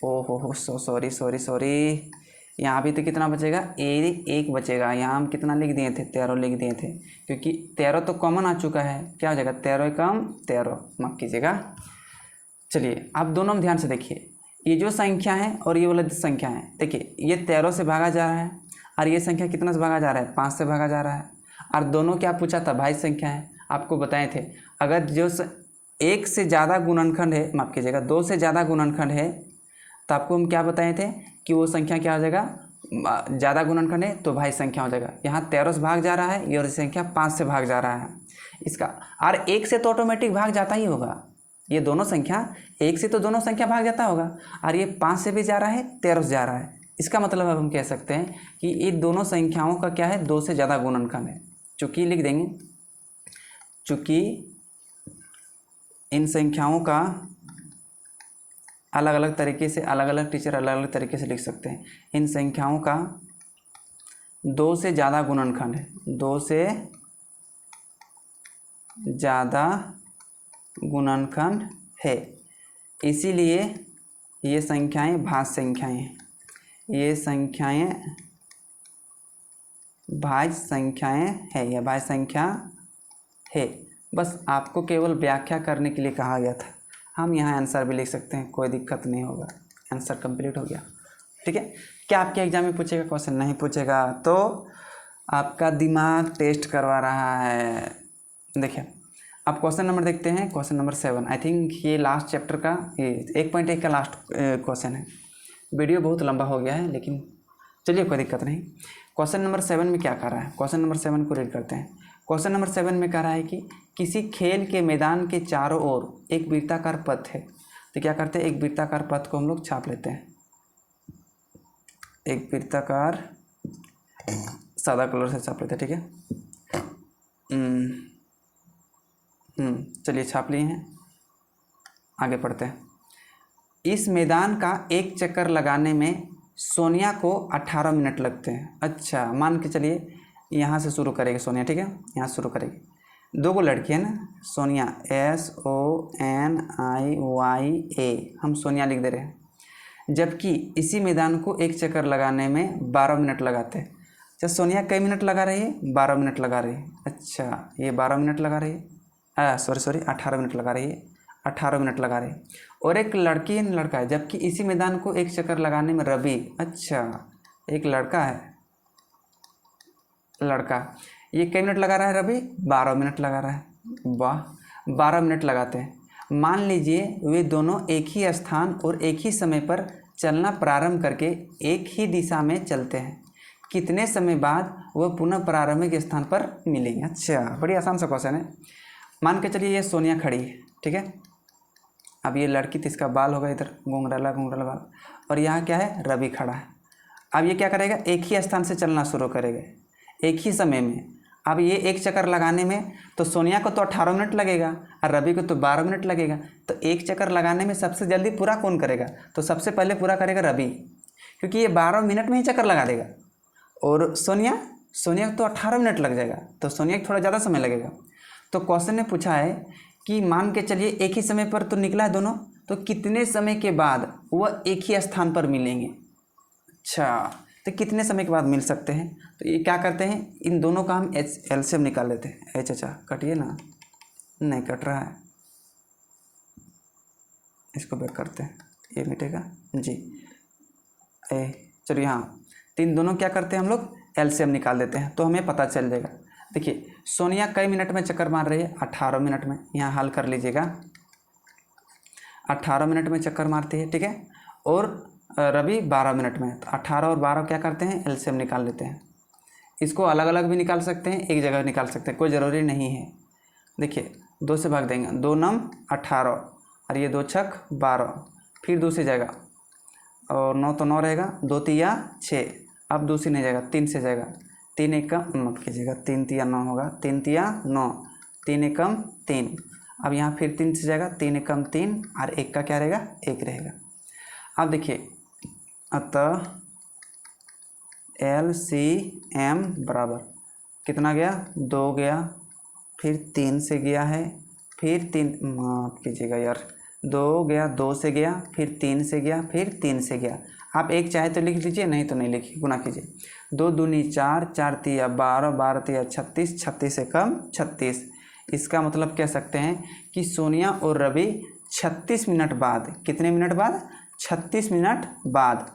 ओहो सॉरी, यहाँ भी तो कितना बचेगा, 1 बचेगा। यहाँ हम कितना लिख दिए थे, 13 लिख दिए थे, क्योंकि 13 तो कॉमन आ चुका है। क्या हो जाएगा, 13 कम 13, माफ कीजिएगा। चलिए अब दोनों में ध्यान से देखिए, ये जो संख्या है और ये वाला संख्या है, देखिए ये 13 से भागा जा रहा है और ये संख्या कितना से भागा जा रहा है, 5 से भागा जा रहा है। और दोनों क्या पूछा था, भाज्य संख्या है। आपको बताए थे अगर जो 1 से ज़्यादा गुणनखंड है, माफ कीजिएगा 2 से ज़्यादा गुणनखंड है, तो आपको हम क्या बताए थे कि वो संख्या क्या हो जाएगा, ज़्यादा गुणनखंड है तो भाज्य संख्या हो जाएगा। यहाँ 13 से भाग जा रहा है, ये और संख्या 5 से भाग जा रहा है इसका। और 1 से तो ऑटोमेटिक भाग जाता ही होगा, ये दोनों संख्या 1 से तो दोनों संख्या भाग जाता होगा, और ये 5 से भी जा रहा है, 13 से जा रहा है। इसका मतलब अब हम कह सकते हैं कि ये दोनों संख्याओं का क्या है, 2 से ज़्यादा गुणनखंड है। चूँकि लिख देंगे, चूँकि इन संख्याओं का अलग अलग तरीके से, अलग अलग टीचर अलग अलग तरीके से लिख सकते हैं। इन संख्याओं का 2 से ज़्यादा गुणनखंड है, 2 से ज़्यादा गुणनखंड है, इसीलिए ये संख्याएं भाज्य संख्याएं हैं। ये संख्याएं भाज्य संख्याएं है, यह भाज्य संख्या है। बस आपको केवल व्याख्या करने के लिए कहा गया था। हम यहाँ आंसर भी लिख सकते हैं, कोई दिक्कत नहीं होगा। आंसर कंप्लीट हो गया, ठीक है। क्या आपके एग्जाम में पूछेगा क्वेश्चन, नहीं पूछेगा तो आपका दिमाग टेस्ट करवा रहा है। देखिए अब क्वेश्चन नंबर देखते हैं, क्वेश्चन नंबर 7। आई थिंक ये लास्ट चैप्टर का, ये 1.1 का लास्ट क्वेश्चन है। वीडियो बहुत लंबा हो गया है, लेकिन चलिए कोई दिक्कत नहीं। क्वेश्चन नंबर 7 में क्या कर रहा है, क्वेश्चन नंबर 7 को रीड करते हैं। क्वेश्चन नंबर 7 में कह रहा है कि किसी खेल के मैदान के चारों ओर एक वृत्ताकार पथ है। तो क्या करते हैं, एक वृत्ताकार पथ को हम लोग छाप लेते हैं। एक वृत्ताकार सादा कलर से छाप लेते हैं, ठीक है। चलिए छाप लिए हैं, आगे पढ़ते हैं। इस मैदान का एक चक्कर लगाने में सोनिया को 18 मिनट लगते हैं। अच्छा, मान के चलिए यहाँ से शुरू करेगी सोनिया, ठीक है, यहाँ से शुरू करेगी। 2 लड़की है ना, सोनिया, SONIYA, हम सोनिया लिख दे रहे हैं। जबकि इसी मैदान को एक चक्कर लगाने में 12 मिनट लगाते हैं। अच्छा, सोनिया कई मिनट लगा रही है, 12 मिनट लगा रही है। अच्छा, ये 12 मिनट लगा रही है, 18 मिनट लगा रही है, 18 मिनट लगा रही है। और एक लड़की है, लड़का है, जबकि इसी मैदान को एक चक्कर लगाने में रवि, अच्छा एक लड़का है, लड़का, ये कई मिनट लगा रहा है रवि, 12 मिनट लगा रहा है। वाह, 12 मिनट लगाते हैं। मान लीजिए वे दोनों एक ही स्थान और एक ही समय पर चलना प्रारंभ करके एक ही दिशा में चलते हैं। कितने समय बाद वह पुनः प्रारंभिक स्थान पर मिलेंगे। अच्छा, बड़ी आसान सा क्वेश्चन है। मान के चलिए ये सोनिया खड़ी है, ठीक है। अब ये लड़की तो इसका बाल होगा इधर घुंघराला बाल, और यहाँ क्या है, रवि खड़ा है। अब ये क्या करेगा, एक ही स्थान से चलना शुरू करेगा एक ही समय में। अब ये एक चक्कर लगाने में तो सोनिया को तो 18 मिनट लगेगा और रवि को तो 12 मिनट लगेगा। तो एक चक्कर लगाने में सबसे जल्दी पूरा कौन करेगा, तो सबसे पहले पूरा करेगा रवि, क्योंकि ये 12 मिनट में ही चक्कर लगा देगा। और सोनिया को तो 18 मिनट लग जाएगा, तो सोनिया को थोड़ा ज़्यादा समय लगेगा। तो क्वेश्चन ने पूछा है कि मान के चलिए एक ही समय पर तो निकला है दोनों, तो कितने समय के बाद वह एक ही स्थान पर मिलेंगे। अच्छा, तो कितने समय के बाद मिल सकते हैं। तो ये क्या करते हैं, इन दोनों का हम एलसीएम निकाल लेते हैं। अच्छा, कटिए ना, नहीं कट रहा है, इसको बैक करते हैं, ये मिटेगा जी। चलिए हाँ, तो इन दोनों क्या करते हैं हम लोग, एलसीएम निकाल देते हैं, तो हमें पता चल जाएगा। देखिए सोनिया कई मिनट में चक्कर मार रही है, 18 मिनट में। यहाँ हल कर लीजिएगा, 18 मिनट में चक्कर मारती है, ठीक है। और रवि 12 मिनट में। तो 18 और 12 क्या करते हैं, एलसीएम निकाल लेते हैं। इसको अलग अलग भी निकाल सकते हैं, एक जगह निकाल सकते हैं, कोई ज़रूरी नहीं है। देखिए 2 से भाग देंगे, 2 नम 18 और ये 2 छक 12, फिर 2 से जाएगा और 9 तो 9 रहेगा, 2 तिया 6, अब 2 से नहीं जाएगा, 3 से जाएगा, 3 एकम मत कीजिएगा, 3 तिया 9 होगा, 3 तिया 9, 3 एकम 3। अब यहाँ फिर 3 से जाएगा, 3 एकम 3 और 1 का क्या रहेगा, 1 रहेगा। अब देखिए, अतः LCM बराबर कितना गया 2 गया, फिर 3 से गया है, फिर 3 माफ़ कीजिएगा यार 2 गया, 2 से गया, फिर 3 से गया, फिर 3 से गया। आप एक चाहे तो लिख लीजिए, नहीं तो नहीं लिखिए, गुना कीजिए। 2 दूनी 4, 4 तिया 12, 12 तिया 36, 36 से कम 36। इसका मतलब कह सकते हैं कि सोनिया और रवि 36 मिनट बाद, कितने मिनट बाद, 36 मिनट बाद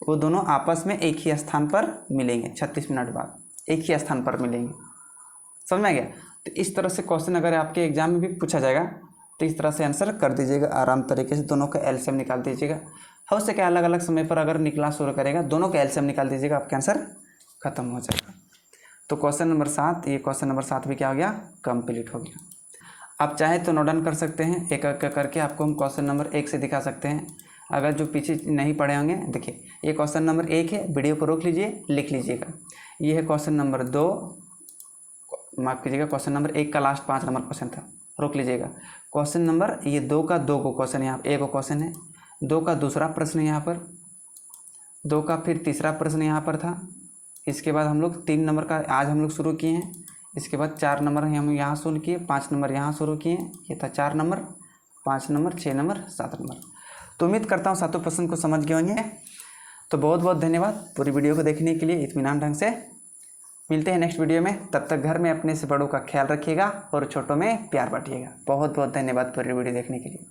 वो दोनों आपस में एक ही स्थान पर मिलेंगे। 36 मिनट बाद एक ही स्थान पर मिलेंगे। समझ में आ गया? तो इस तरह से क्वेश्चन अगर आपके एग्जाम में भी पूछा जाएगा तो इस तरह से आंसर कर दीजिएगा आराम तरीके से। दोनों का एलसीएम निकाल दीजिएगा। हो सके अलग अलग समय पर अगर निकला शुरू करेगा, दोनों का एलसीएम निकाल दीजिएगा, आपका आंसर खत्म हो जाएगा। तो क्वेश्चन नंबर 7, ये क्वेश्चन नंबर 7 भी क्या हो गया, कंप्लीट हो गया। आप चाहे तो नोट डाउन कर सकते हैं, एक एक करके आपको हम क्वेश्चन नंबर 1 से दिखा सकते हैं। अगर जो पीछे नहीं पढ़े होंगे, देखिए ये क्वेश्चन नंबर 1 है, वीडियो को रोक लीजिए, लिख लीजिएगा। ये है क्वेश्चन नंबर 2, माफ कीजिएगा, क्वेश्चन नंबर 1 का लास्ट 5 नंबर क्वेश्चन था, रोक लीजिएगा। क्वेश्चन नंबर ये 2 का 2 को क्वेश्चन यहाँ एक क्वेश्चन है, 2 का दूसरा प्रश्न यहाँ पर, 2 का फिर तीसरा प्रश्न यहाँ पर था। इसके बाद हम लोग 3 नंबर का आज हम लोग शुरू किए हैं। इसके बाद 4 नंबर हम यहाँ शुरू किए, 5 नंबर यहाँ शुरू किए। ये था 4 नंबर, 5 नंबर, 6 नंबर, 7 नंबर। तो उम्मीद करता हूँ 7 प्रश्न को समझ गए होंगे। तो बहुत बहुत धन्यवाद पूरी वीडियो को देखने के लिए इत्मीनान ढंग से। मिलते हैं नेक्स्ट वीडियो में, तब तक घर में अपने से बड़ों का ख्याल रखिएगा और छोटों में प्यार बांटिएगा। बहुत बहुत धन्यवाद पूरी वीडियो देखने के लिए।